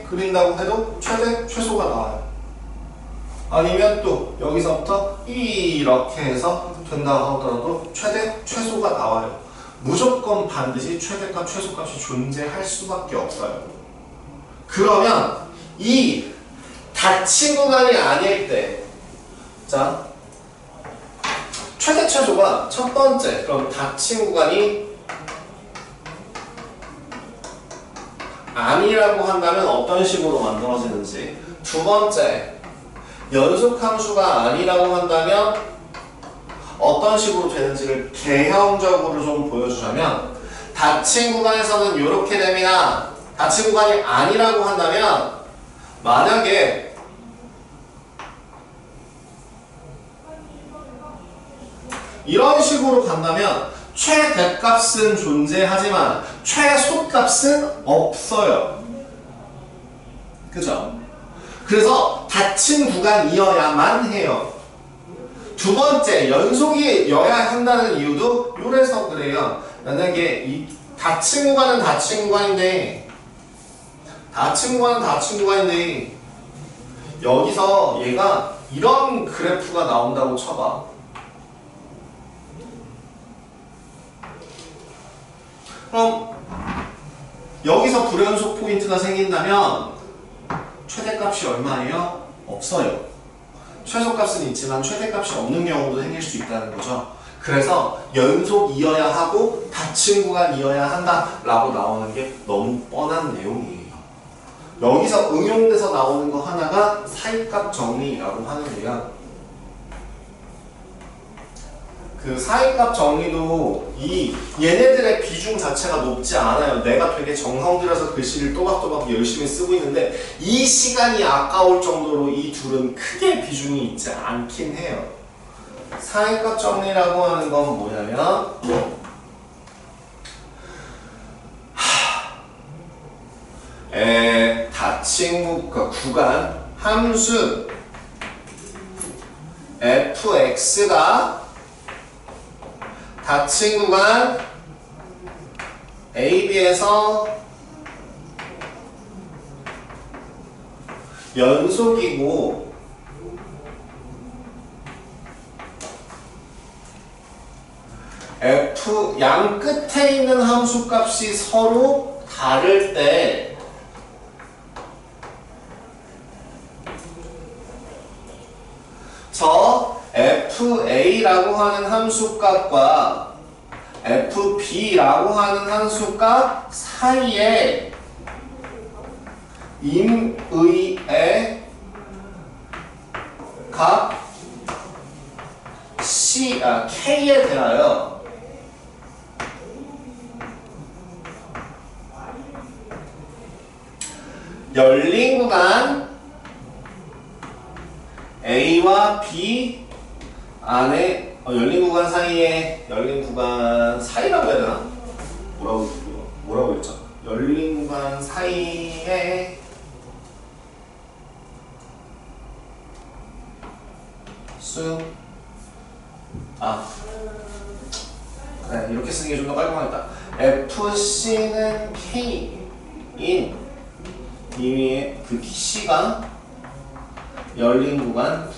그린다고 해도 최대, 최소가 나와요. 아니면 또 여기서부터 이렇게 해서 된다고 하더라도 최대, 최소가 나와요. 무조건 반드시 최대값, 최소값이 존재할 수밖에 없어요. 그러면 이 닫힌 구간이 아닐 때, 자, 최대, 최소가 첫 번째, 그럼 닫힌 구간이 아니라고 한다면 어떤 식으로 만들어지는지, 두 번째, 연속함수가 아니라고 한다면 어떤 식으로 되는지를 개형적으로 좀 보여주자면, 닫힌 구간에서는 이렇게 됩니다. 닫힌 구간이 아니라고 한다면 만약에 이런 식으로 간다면 최대값은 존재하지만 최소값은 없어요. 그죠? 그래서 닫힌 구간이어야만 해요. 두 번째, 연속이어야 한다는 이유도 요래서 그래요. 만약에 이 닫힌 구간은 닫힌 구간인데 여기서 얘가 이런 그래프가 나온다고 쳐봐. 그럼 여기서 불연속 포인트가 생긴다면 최대값이 얼마예요? 없어요. 최소값은 있지만 최대값이 없는 경우도 생길 수 있다는 거죠. 그래서 연속이어야 하고 닫힌 구간이어야 한다라고 나오는 게 너무 뻔한 내용이에요. 여기서 응용돼서 나오는 거 하나가 사이값 정리라고 하는데요. 그 사이값 정리도 얘네들의 비중 자체가 높지 않아요. 내가 되게 정성 들여서 글씨를 또박또박 열심히 쓰고 있는데 이 시간이 아까울 정도로 이 둘은 크게 비중이 있지 않긴 해요. 사이값 정리라고 하는 건 뭐냐면 닫힌 구간 함수 fx가 닫힌 구간 AB에서 연속이고 F 양 끝에 있는 함수 값이 서로 다를 때 저 FA라고 하는 함수값과 FB라고 하는 함수값 사이에 임의의 값 K에 대하여 열린 구간 A와 B 안에 열린 구간 사이에 열린 구간 사이라고 해야 되나? 뭐라고 했죠? 열린 구간 사이에 그래, 이렇게 쓰는 게 좀 더 깔끔하겠다. FC는 K인 이미 그 C가 열린 구간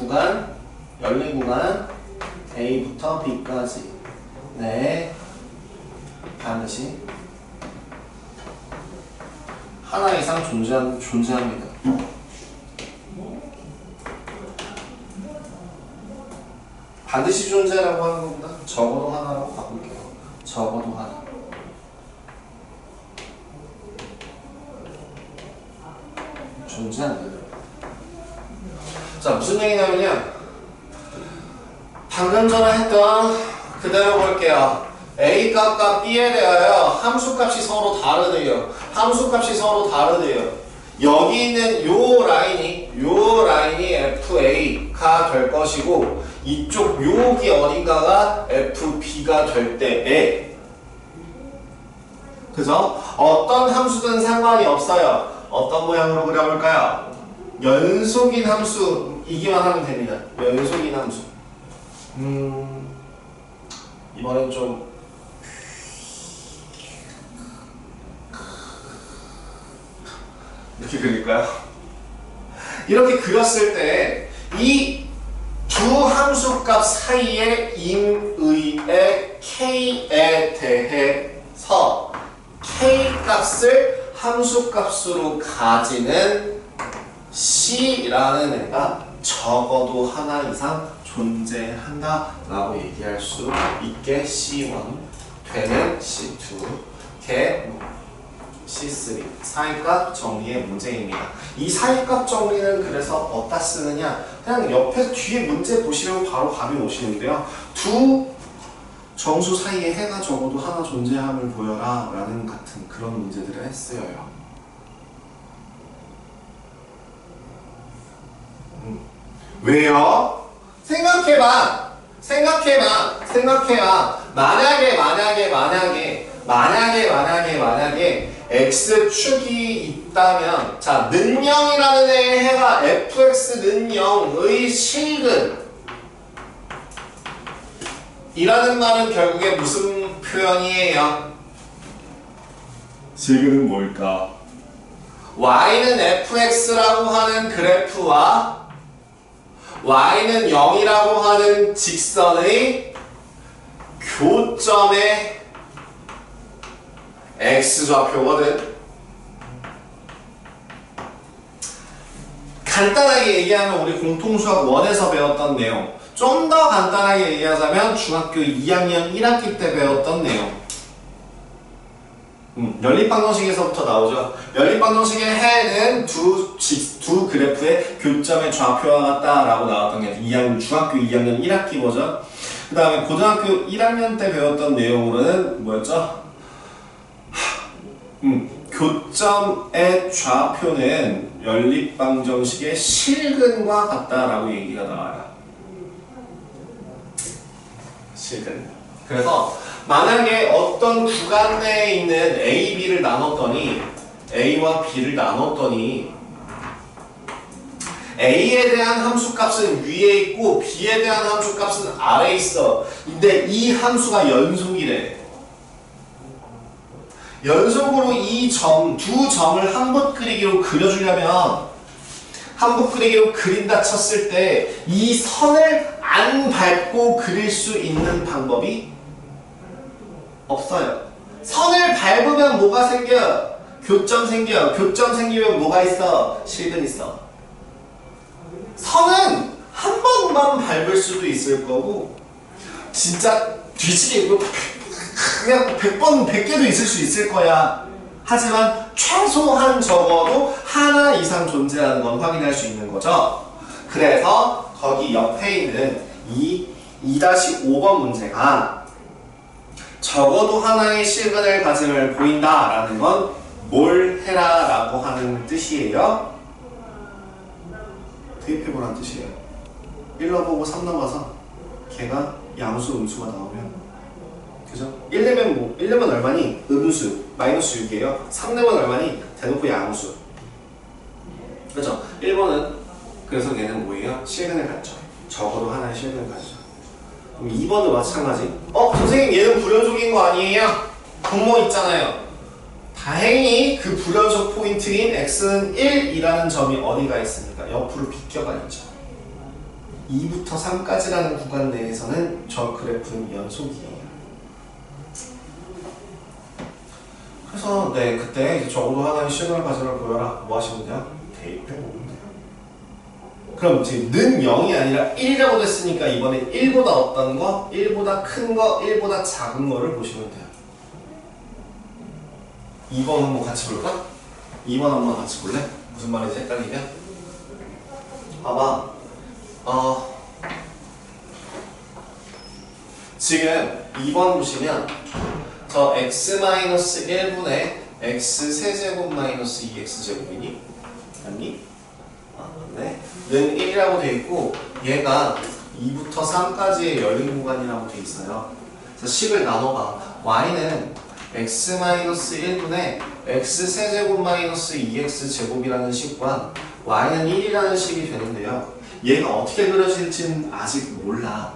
A부터 B까지 네 반드시 하나 이상 존재합니다. 반드시 존재라고 하는 것보다 적어도 하나라고 바꿀게요. 적어도 하나. 존재한다. 자, 무슨 얘기냐면요. 방금 전에 했던 그대로 볼게요. A 값과 B에 대하여 함수값이 서로 다르대요. 여기 있는 요 라인이 FA가 될 것이고 이쪽 여기 어딘가가 FB가 될 때에 그죠? 어떤 함수든 상관이 없어요. 어떤 모양으로 그려볼까요? 연속인 함수이기만 하면 됩니다. 연속인 함수. 이번엔 좀 이렇게 그릴까요? 이렇게 그렸을 때 이 두 함수값 사이의 임의의 k에 대해서 k 값을 함수값으로 가지는 c라는 애가 적어도 하나 이상 존재한다 라고 얘기할 수 있게 C1 되는 C2 개 C3 사이값 정리의 문제입니다. 이 사이값 정리는 그래서 어디다 쓰느냐, 그냥 옆에서 뒤에 문제 보시면 바로 답이 오시는데요. 두 정수 사이에 해가 적어도 하나 존재함을 보여라 라는 같은 그런 문제들을 했어요. 왜요? 생각해봐. 만약에 x축이 있다면, 자, 는0이라는 애의 해가 fx 는0의 실근 이라는 말은 결국에 무슨 표현이에요? 실근은 뭘까? y는 fx라고 하는 그래프와 y는 0이라고 하는 직선의 교점의 x좌표거든. 간단하게 얘기하면 우리 공통수학 1에서 배웠던 내용, 좀 더 간단하게 얘기하자면 중학교 2학년 1학기 때 배웠던 내용. 연립방정식에서부터 나오죠. 연립방정식의 해는 두 그래프의 교점의 좌표와 같다라고 나왔던 게 중학교 2학년 1학기 버전. 그 다음에 고등학교 1학년 때 배웠던 내용으로는 뭐였죠? 교점의 좌표는 연립방정식의 실근과 같다라고 얘기가 나와요. 실근. 그래서 만약에 어떤 구간 내에 있는 A, B를 나눴더니 A와 B를 나눴더니 A에 대한 함수값은 위에 있고 B에 대한 함수값은 아래에 있어. 근데 이 함수가 연속이래. 연속으로 이 두 점을 한붓 그리기로 그려주려면, 한붓 그리기로 그린다 쳤을 때 이 선을 안 밟고 그릴 수 있는 방법이 없어요. 선을 밟으면 뭐가 생겨? 교점 생겨. 교점 생기면 뭐가 있어? 실근 있어. 선은 한 번만 밟을 수도 있을 거고, 진짜 뒤지게 그냥 100번, 100개도 있을 수 있을 거야. 하지만 최소한 적어도 하나 이상 존재하는 건 확인할 수 있는 거죠. 그래서 거기 옆에 있는 이 2-5번 문제가 적어도 하나의 실근을 가짐을 보인다라는 건 뭘 해라 라고 하는 뜻이에요. 대입해보라는 뜻이에요. 1 넣어보고 3 넘어서 걔가 양수, 음수가 나오면, 그죠? 1 내면 1 내면 얼마니? 음수, 마이너스 6이에요. 3 내면 얼마니? 대놓고 양수. 그죠? 1번은, 그래서 걔는 뭐예요? 실근을 갖죠. 적어도 하나의 실근을 갖죠. 그럼 2번도 마찬가지. 선생님 얘는 불연속인 거 아니에요? 분모 있잖아요. 다행히 그 불연속 포인트인 x는 1이라는 점이 어디가 있습니까? 옆으로 비껴가 있죠. 2부터 3까지라는 구간 내에서는 저 그래프는 연속이에요. 그래서 그때 이제 적어도 하나의 실근을 가짐을 보여라. 뭐 하시면 돼요? 대입해보면 돼요. 그럼 지금 는 0이 아니라 1이라고 됐으니까 이번엔 1보다 어떤 거? 1보다 큰 거, 1보다 작은 거를 보시면 돼요. 2번 한번 같이 볼까? 2번 한번 같이 볼래? 무슨 말인지 헷갈리면? 봐봐. 지금 2번 보시면 저 x-1분의 x 세제곱 마이너스 2x제곱이니? 아니? 네. 는 1이라고 돼 있고 얘가 2부터 3까지의 열린 구간이라고 돼 있어요. 그래서 식을 나눠봐. y는 x-1분의 x세제곱 마이너스 2x제곱이라는 식과 y는 1이라는 식이 되는데요. 얘가 어떻게 그려질지는 아직 몰라.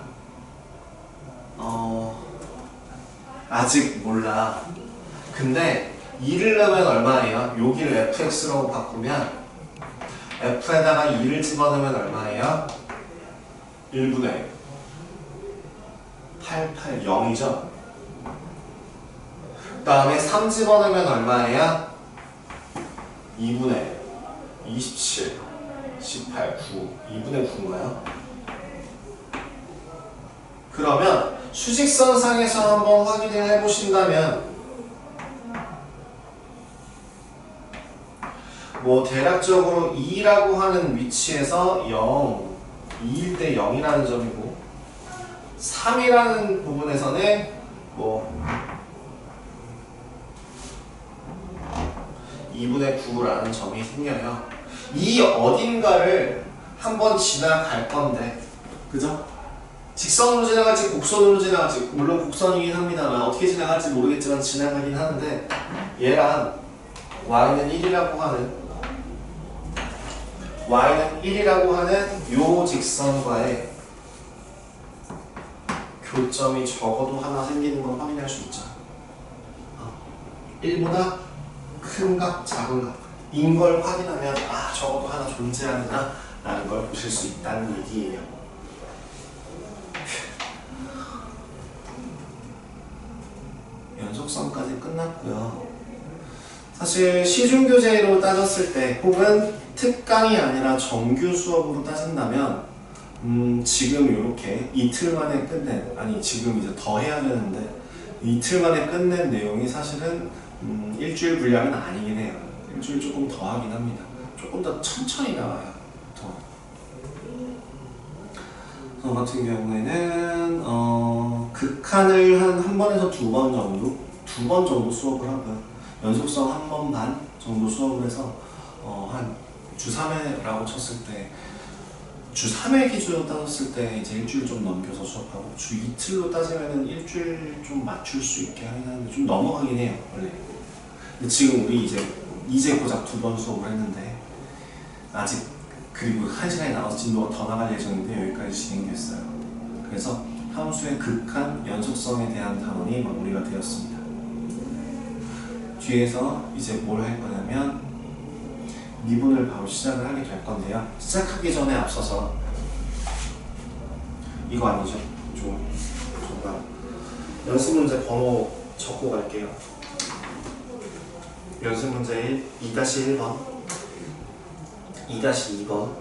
아직 몰라. 근데 2를 넣으면 얼마예요? 여기를 fx라고 바꾸면 f에다가 2를 집어넣으면 얼마예요? 1분의 880이죠. 그 다음에 3 집어넣으면 얼마예요? 2분의 27, 18, 9, 2분의 9인가요? 그러면 수직선상에서 한번 확인을 해보신다면 뭐 대략적으로 2라고 하는 위치에서 0, 2일 때 0이라는 점이고 3이라는 부분에서는 뭐 2분의 9라는 점이 생겨요. 이 어딘가를 한번 지나갈 건데, 그죠? 직선으로 지나갈지 곡선으로 지나갈지, 물론 곡선이긴 합니다만 어떻게 지나갈지 모르겠지만 지나가긴 하는데, 얘랑 y는 1이라고 하는 요 직선과의 교점이 적어도 하나 생기는 걸 확인할 수 있죠. 1보다 큰가 작은가 인 걸 확인하면 아 적어도 하나 존재하는구나 라는 걸 보실 수 있다는 얘기예요. 연속성까지 끝났고요. 사실 시중교재로 따졌을 때 혹은 특강이 아니라 정규 수업으로 따진다면 지금 이렇게 이틀 만에 끝낸, 아니 지금 이제 더 해야 되는데 이틀 만에 끝낸 내용이 사실은 일주일 분량은 아니긴 해요. 일주일 조금 더 하긴 합니다. 조금 더 천천히 나와요. 저 같은 경우에는 극한을 한 번에서 두 번 정도 수업을 하고요. 연속성 한 번 반 정도 수업을 해서 한 주 3회라고 쳤을 때 주 3회 기준으로 따졌을 때 이제 일주일 좀 넘겨서 수업하고 주 이틀로 따지면은 일주일 좀 맞출 수 있게 하긴 하는데 좀 넘어가긴 해요 원래. 근데 지금 우리 이제 고작 두 번 수업을 했는데 아직 그리고 1시간이 남아서 진도가 더 나갈 예정인데 여기까지 진행됐어요. 그래서 함수의 극한 연속성에 대한 단원이 마무리가 되었습니다. 뒤에서 이제 뭘 할 거냐면 미분을 바로 시작을 하게 될 건데요. 시작하기 전에 앞서서 이거 아니죠? 정말 연습 문제 번호 적고 갈게요. 연습 문제 2-1번 2-2번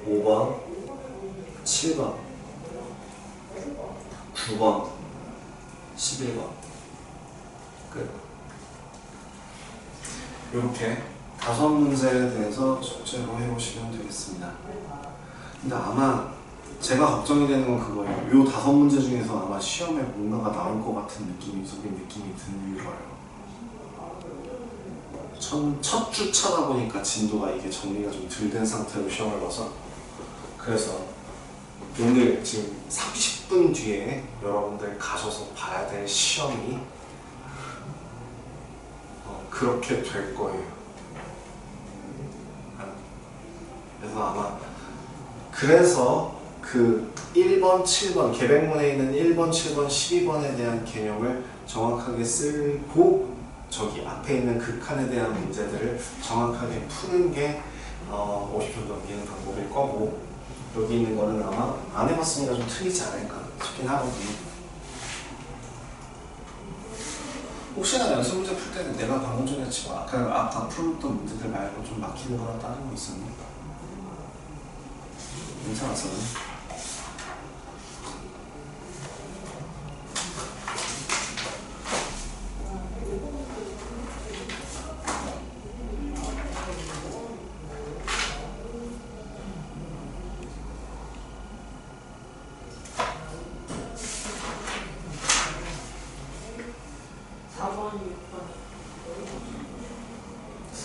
5번 7번 9번 11번 끝. 이렇게 5문제에 대해서 숙제로 해보시면 되겠습니다. 근데 아마 제가 걱정이 되는 건 그거예요. 요 5문제 중에서 아마 시험에 뭔가가 나올 것 같은 느낌이 드는 거예요. 첫 주차다 보니까 진도가 이게 정리가 좀 덜 된 상태로 시험을 봐서 그래서 오늘 지금 30분 뒤에 여러분들 가셔서 봐야 될 시험이 그렇게 될 거예요. 그래서 그 1번, 7번, 계백문에 있는 1번, 7번, 12번에 대한 개념을 정확하게 쓰고 저기 앞에 있는 극한에 대한 문제들을 정확하게 푸는 게 50점 넘기는 방법일 거고 여기 있는 거는 아마 안 해봤으니까 좀 틀리지 않을까 싶긴 하거든요. 혹시나 연습 문제 풀 때는 내가 방금 전에 치고 아까 풀었던 문제들 말고 좀 막히는 거나 다른 거 있었나? 괜찮았어요.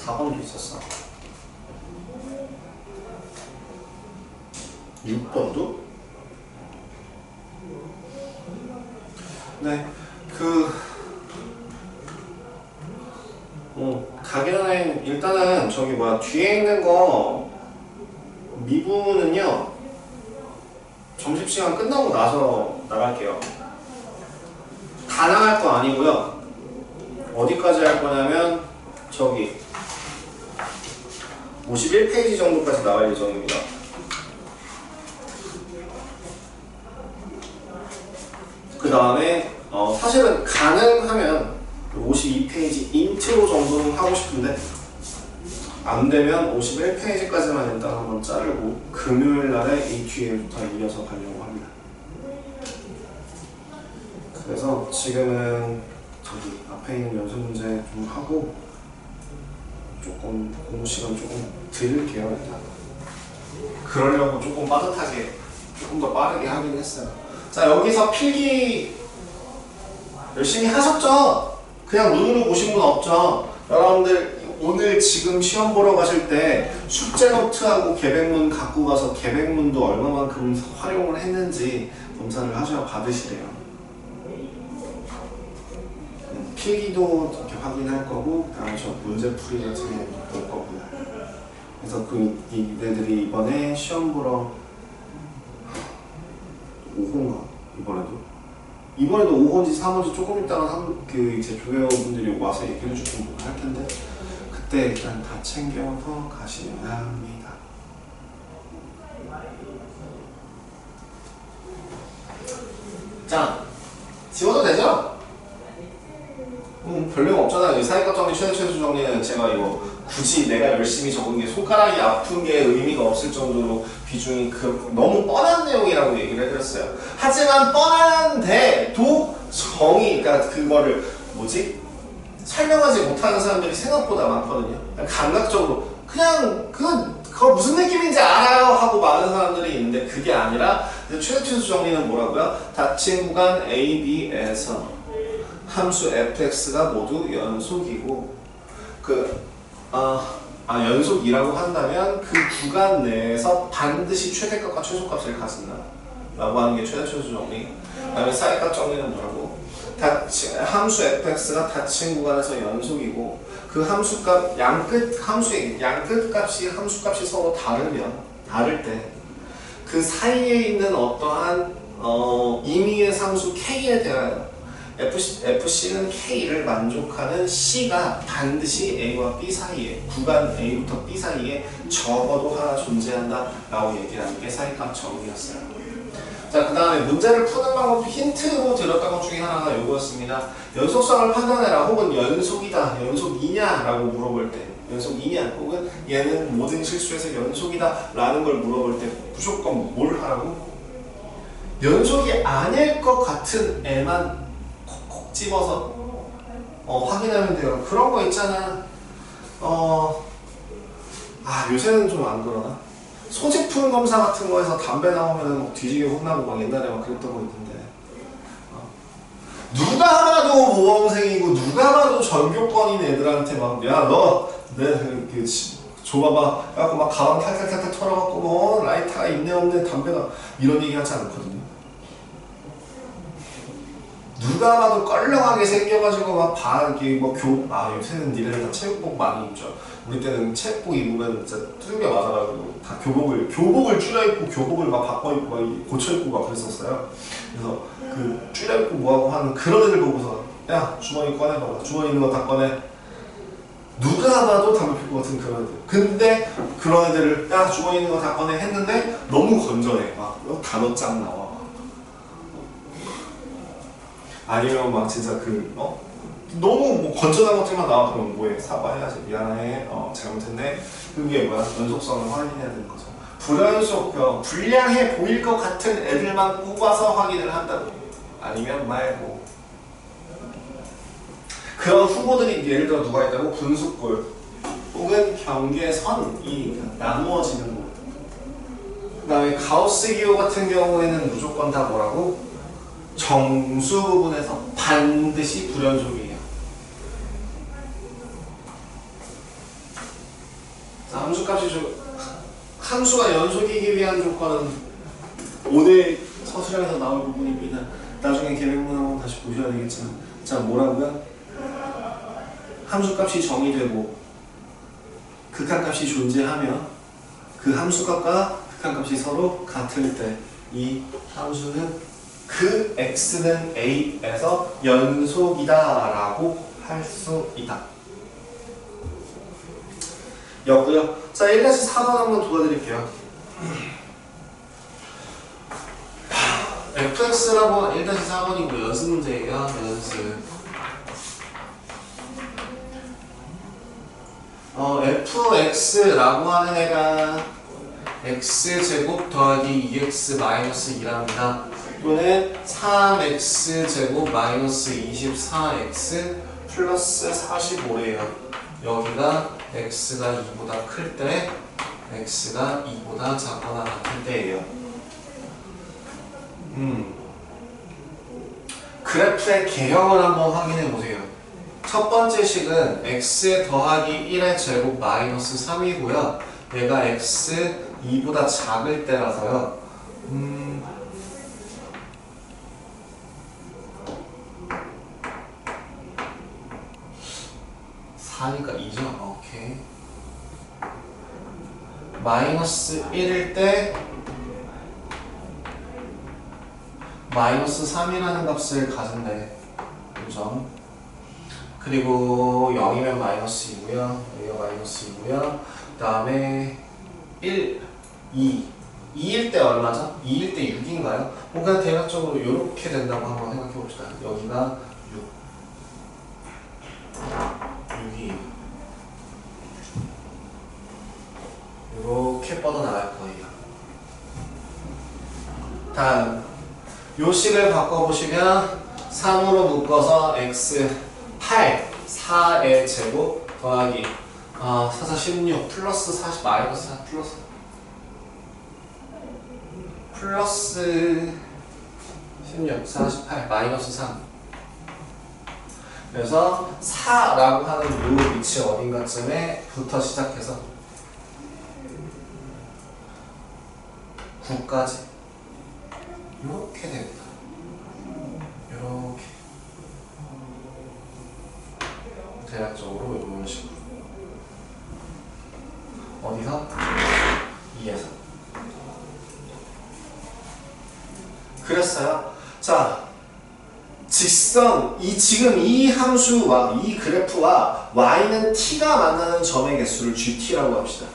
4번도 있었어. 6번도? 네, 가기 전에 일단은 저기 뒤에 있는 거 미분은요 점심시간 끝나고 나서 나갈게요. 다 나갈 거 아니고요. 어디까지 할 거냐면 저기 51페이지 정도까지 나갈 예정입니다. 그 다음에 사실은 가능하면 52페이지 인트로 정도는 하고 싶은데 안 되면 51페이지까지만 일단 한번 자르고 금요일 날에 이 뒤에부터 이어서 가려고 합니다. 그래서 지금은 저기 앞에 있는 연습 문제 좀 하고 조금 공부 시간 조금 드릴게요. 일단 그러려고 조금 빠듯하게 조금 더 빠르게 하긴 했어요. 자, 여기서 필기 열심히 하셨죠? 그냥 눈으로 보신 분 없죠? 여러분들 오늘 지금 시험 보러 가실 때 숙제 노트하고 계백문 갖고 가서 계백문도 얼마만큼 활용을 했는지 검사를 하셔야 받으시래요. 필기도 이렇게 확인할 거고, 그다음에 저 문제풀이 같은 게 볼 거고요. 그래서 이네들이 이번에 시험 보러 5호인가? 이번에도 5호인지 3호인지 조금 있다가 제 조회원분들이 와서 얘기를 좀 할 텐데, 그때 일단 다 챙겨서 가시면 합니다. 자, 지워도 되죠? 별명 없잖아요. 이 사회값 정리, 최대 정리는 제가 이거 굳이 내가 열심히 적은 게 손가락이 아픈 게 의미가 없을 정도로 비중이 너무 뻔한 내용이라고 얘기를 해드렸어요. 하지만 뻔한데도 그러니까 그거를 설명하지 못하는 사람들이 생각보다 많거든요. 감각적으로 그거 무슨 느낌인지 알아요 하고 많은 사람들이 있는데, 그게 아니라 최대 정리는 뭐라고요? 닫힌 구간 A, B에서 함수 fx가 모두 연속이고, 연속이라고 한다면 그 구간 내에서 반드시 최대값과 최소값을 가진다 라고 하는 게 최대 정리. 그 다음에 사이값 정리는 뭐라고? 함수 fx가 닫힌 구간에서 연속이고, 그 함수값 함수의 양끝값이 함수값이 서로 다를 때 그 사이에 있는 어떠한 임의의 상수 k에 대하여 FC는 K를 만족하는 C가 반드시 A와 B 사이에, 구간 A부터 B 사이에 적어도 하나 존재한다 라고 얘기하는 게 사이값 정리였어요. 자, 그 다음에 문제를 푸는 방법 힌트로 드렸던 것 중에 하나가 이거였습니다. 연속성을 판단해라, 혹은 연속이다, 연속이냐 라고 물어볼 때, 연속이냐 혹은 얘는 모든 실수에서 연속이다 라는 걸 물어볼 때 무조건 뭘 하라고? 연속이 아닐 것 같은 애만 집어서 확인하면 돼요. 그런 거 있잖아. 요새는 좀 안 그러나? 소지품 검사 같은 거에서 담배 나오면 막 뒤지게 혼나고 막 옛날에 막 그랬던 거 있는데, 누가 봐도 보험생이고 누가 봐도 전교권인 애들한테 막 야 너 줘봐봐 해갖고 막 가방 탈탈탈탈 털어갖고 뭐 라이터가 있네 없네 담배가 이런 얘기 하지 않거든요. 누가 봐도 껄렁하게 생겨가지고 요새는 니네들 다 체육복 많이 입죠. 우리 때는 체육복 입으면 진짜 두들겨 맞아가지고 다 교복을 줄여 입고 교복을 막 바꿔 입고 막 고쳐 입고 막 그랬었어요. 그래서 그 줄여 입고 뭐하고 하는 그런 애들 보고서 야 주머니 꺼내봐라, 주머니 있는 거 다 꺼내. 누가 봐도 담배 피울 것 같은 그런 애들. 근데 그런 애들을 야 주머니 있는 거 다 꺼내 했는데 너무 건전해. 막 단어장 나와. 아니면 막 진짜 너무 건전한 것들만 나와. 그러면 뭐해? 사과해야지. 미안해. 잘못했네. 그게 뭐야? 연속성을 확인해야 되는 거죠. 불량해 보일 것 같은 애들만 뽑아서 확인을 한다고. 아니면 말고. 그런 후보들이 예를 들어 누가 있다고? 분수골 혹은 경계선이 나누어지는 곳. 그 다음에 가우스 기호 같은 경우에는 무조건 다 뭐라고? 정수 부분에서 반드시 불연속이에요. 자, 함수가 연속이기 위한 조건은 오늘 서술형에서 나올 부분입니다. 나중에 계획문 한번 다시 보셔야 되겠지만, 자 뭐라고요? 함수값이 정의되고 극한값이 존재하며 그 함수값과 극한값이 서로 같을 때 이 함수는 그 x는 a에서 연속이다 라고 할 수 있다. 였고요. 자, 1-4번 한번 도와드릴게요. fx라고 1-4번이고 연습 문제예요. 연습. fx라고 하는 애가 x제곱 더하기 2x 마이너스 2랍니다. 또는 3x제곱 마이너스 24x 플러스 45래요. 여기가 x가 2보다 클 때, x가 2보다 작거나 같을 때예요. 그래프의 개형을 한번 확인해 보세요. 첫 번째 식은 x 더하기 1의 제곱 마이너스 3이고요. 얘가 x 2보다 작을 때라서요. 4니까 2죠? 오케이. 마이너스 1일 때 마이너스 3이라는 값을 가진대. 그죠? 그리고 0이면 마이너스 2고요. 여기가 마이너스 2고요. 그 다음에 1, 2. 2일 때 얼마죠? 2일 때 6인가요? 그냥 대략적으로 이렇게 된다고 한번 생각해 봅시다. 여기가 6이 이렇게 뻗어나갈 거예요. 다음 요 식을 바꿔보시면 3으로 묶어서 x 8 4의 제곱 더하기 4, 4, 16 플러스 40 마이너스 4 플러스 16 48 마이너스 3. 그래서 4라고 하는 요 위치 어딘가쯤에부터 시작해서 9까지 이렇게 됩니다. 이렇게 대략적으로 이런 식으로 어디서? 2에서 그랬어요. 자, 직선 지금 이 함수와 이 그래프와 y는 t가 만나는 점의 개수를 gt라고 합시다.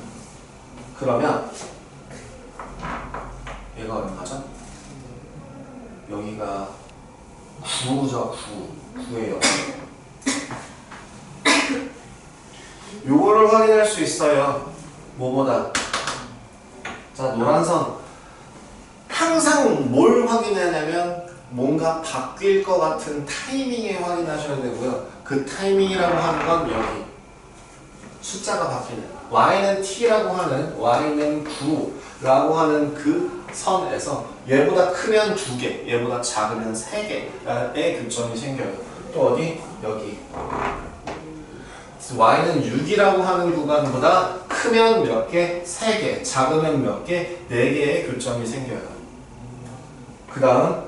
그러면 얘가 얼마죠? 여기가 9죠. 9예요. 요거를 확인할 수 있어요. 뭐보다? 자, 노란선. 항상 뭘 확인하냐면 뭔가 바뀔 것 같은 타이밍에 확인하셔야 되고요. 그 타이밍이라고 하는 건 여기 숫자가 바뀌는 y는 t라고 하는 y는 9라고 하는 그 선에서 얘보다 크면 2개, 얘보다 작으면 3개의 교점이 생겨요. 또 어디? 여기 y는 6이라고 하는 구간보다 크면 몇 개? 3개, 작으면 몇 개? 4개의 교점이 생겨요. 그 다음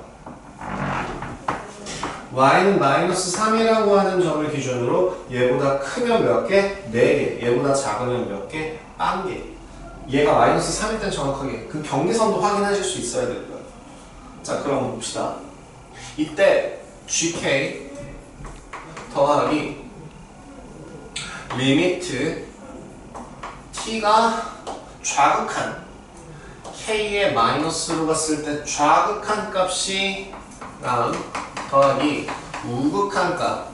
y는 마이너스 3이라고 하는 점을 기준으로 얘보다 크면 몇 개? 4개, 얘보다 작으면 몇 개? 1개. 얘가 마이너스 3일 땐 정확하게 그 경계선도 확인하실 수 있어야 될 거예요. 자, 그럼 봅시다. 이때 gk 더하기 리미트 t가 좌극한 k의 마이너스로 갔을 때 좌극한 값이 더하기 우극한 값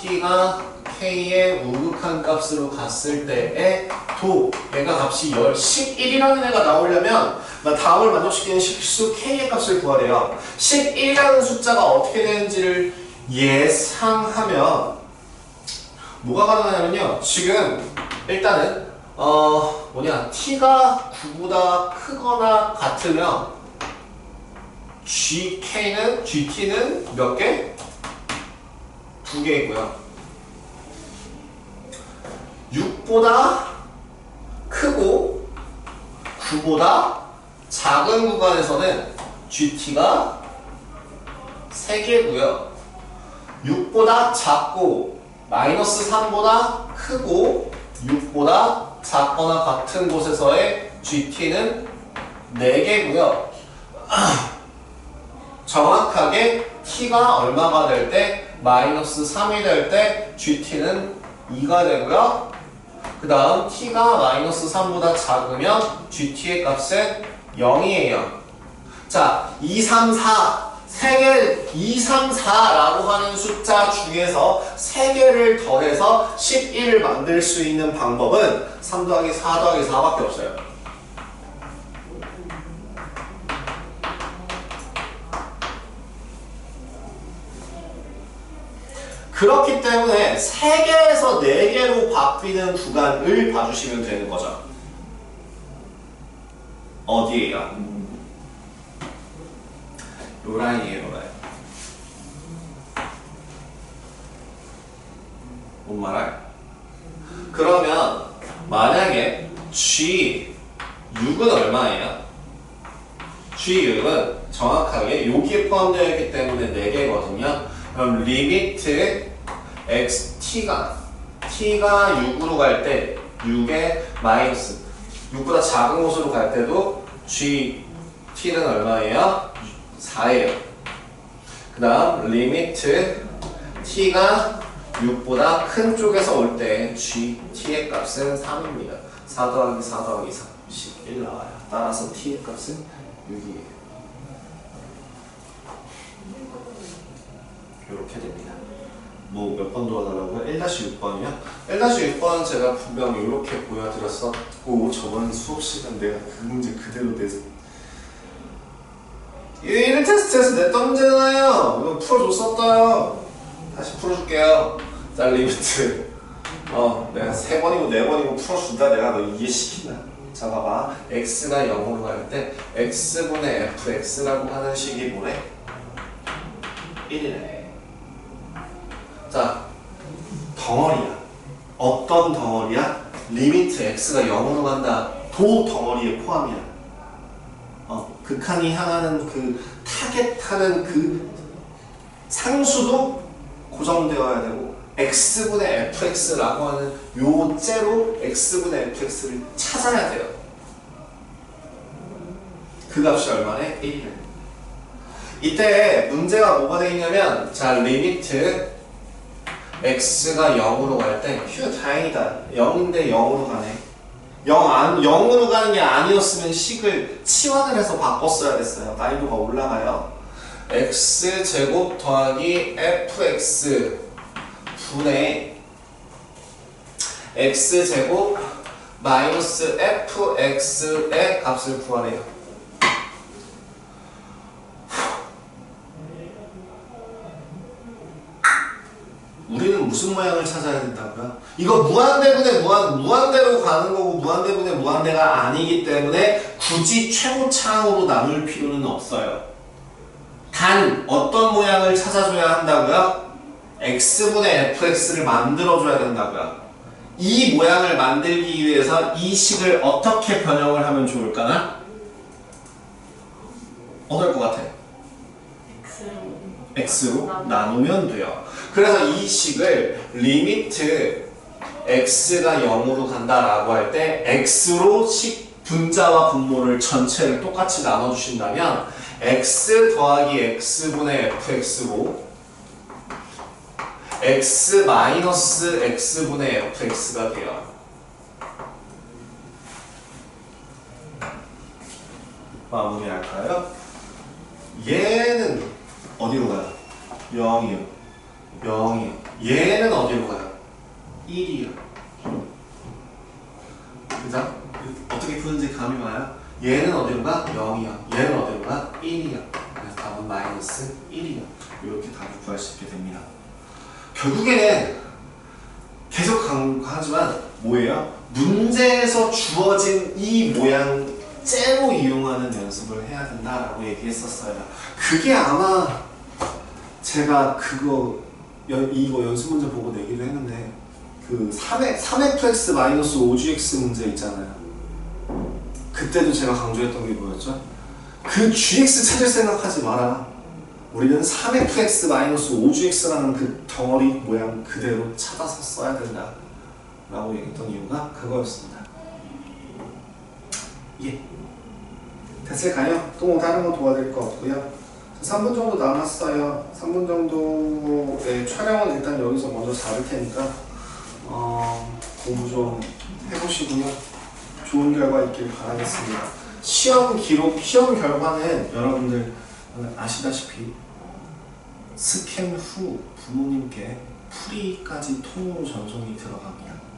t가 k의 우극한 값으로 갔을 때의 얘가 값이 11이라는 애가 나오려면 다음을 만족시키는 실수 k의 값을 구하래요. 11이라는 숫자가 어떻게 되는지를 예상하면 뭐가 가능하냐면요. 지금 일단은 t가 9보다 크거나 같으면 gt는 몇 개? 2개이고요. 6보다 크고 9보다 작은 구간에서는 gt가 3개고요. 6보다 작고 마이너스 3보다 크고 6보다 작거나 같은 곳에서의 gt는 4개고요. 정확하게 t가 얼마가 될 때 마이너스 3이 될 때 gt는 2가 되고요. 그 다음 t가 마이너스 3보다 작으면 gt의 값은 0이에요. 자, 2, 3, 4. 3개, 2, 3, 4라고 하는 숫자 중에서 3개를 더해서 11을 만들 수 있는 방법은 3 더하기 4 더하기 4밖에 없어요. 그렇기 때문에 3개에서 4개로 바뀌는 구간을 봐주시면 되는 거죠. 어디에요? 요 라인이에요, 요 라인. 뭔 말할? 그러면 만약에 G6은 얼마예요? G6은 정확하게 여기에 포함되어 있기 때문에 4개거든요. 그럼 리미트 xt가 6으로 갈 때 6의 마이너스 6보다 작은 곳으로 갈 때도 gt는 얼마예요? 4예요. 그 다음 리미트 t가 6보다 큰 쪽에서 올 때 gt의 값은 3입니다. 4 더하기 4 더하기 3 11 나와요. 따라서 t의 값은 6이에요. 이렇게 됩니다. 뭐 몇 번 도와달라고요? 1-6번이요? 1-6번은 제가 분명 이렇게 보여드렸었고 저번 수업 시간 내가 그 문제 그대로 내서 1 테스트에서 냈던 문제잖아요. 이거 풀어줬었어요. 다시 풀어줄게요. 자, 리미트 내가 3번이고 4번이고 풀어준다. 내가 너 이해시킨다. 자, 봐봐. x가 0으로 갈 때 x분의 fx라고 하는 식이 뭐래? 1이래. 자, 덩어리야. 어떤 덩어리야? 리미트 x가 0으로 간다. 도 덩어리에 포함이야. 극한이 향하는 그 타겟하는 그 상수도 고정되어야 되고 x분의 fx라고 하는 요 째로 x분의 fx를 찾아야 돼요. 그 값이 얼마네? 1이래. 이때 문제가 뭐가 되어 있냐면 자, 리미트 x가 0으로 갈 때 휴 다행이다. 0인데 0으로 가네. 0으로 가는 게 아니었으면 식을 치환을 해서 바꿨어야 됐어요. 난이도가 올라가요. x제곱 더하기 fx 분의 x제곱 마이너스 fx의 값을 구하래요. 우리는 무슨 모양을 찾아야 된다고요? 이거 무한대분의 무한대로 가는 거고 무한대분의 무한대가 아니기 때문에 굳이 최고차항으로 나눌 필요는 없어요. 단 어떤 모양을 찾아줘야 한다고요? x분의 fx를 만들어줘야 된다고요. 이 모양을 만들기 위해서 이 식을 어떻게 변형을 하면 좋을까나? 어떨 것 같아? x로 나누면 돼요. 그래서 이 식을 리미트 x가 0으로 간다라고 할 때 x로 식 분자와 분모를 전체를 똑같이 나눠주신다면 x 더하기 x분의 fx로 x 마이너스 x분의 fx가 돼요. 마무리할까요? 얘는 어디로 가요? 0이요. 0이요. 얘는 어디로 가요? 1이요. 그죠? 어떻게 푸는지 감이 와요? 얘는 어디로 가? 0이요. 얘는 어디로 가? 1이요. 그래서 답은 마이너스 1이요. 이렇게 답을 구할 수 있게 됩니다. 결국에는 계속 강조하지만 뭐예요? 문제에서 주어진 이 모양 째로 이용하는 연습을 해야 된다라고 얘기했었어요. 그게 아마 제가 이거 연습 문제 보고 내기도 했는데 그 3fx 마이너스 5gx 문제 있잖아요. 그때도 제가 강조했던 게 뭐였죠? 그 gx 찾을 생각하지 마라. 우리는 3fx 마이너스 5gx라는 그 덩어리 모양 그대로 찾아서 써야 된다 라고 얘기했던 이유가 그거였습니다. 예. 됐을까요? 또 뭐 다른 거 도와드릴 거 없고요. 3분 정도 남았어요. 3분 정도의 촬영은 일단 여기서 먼저 잡을 테니까 공부 좀 해보시고요. 좋은 결과 있길 바라겠습니다. 시험 기록, 시험 결과는 여러분들 아시다시피 스캔 후 부모님께 풀이까지 통으로 전송이 들어갑니다.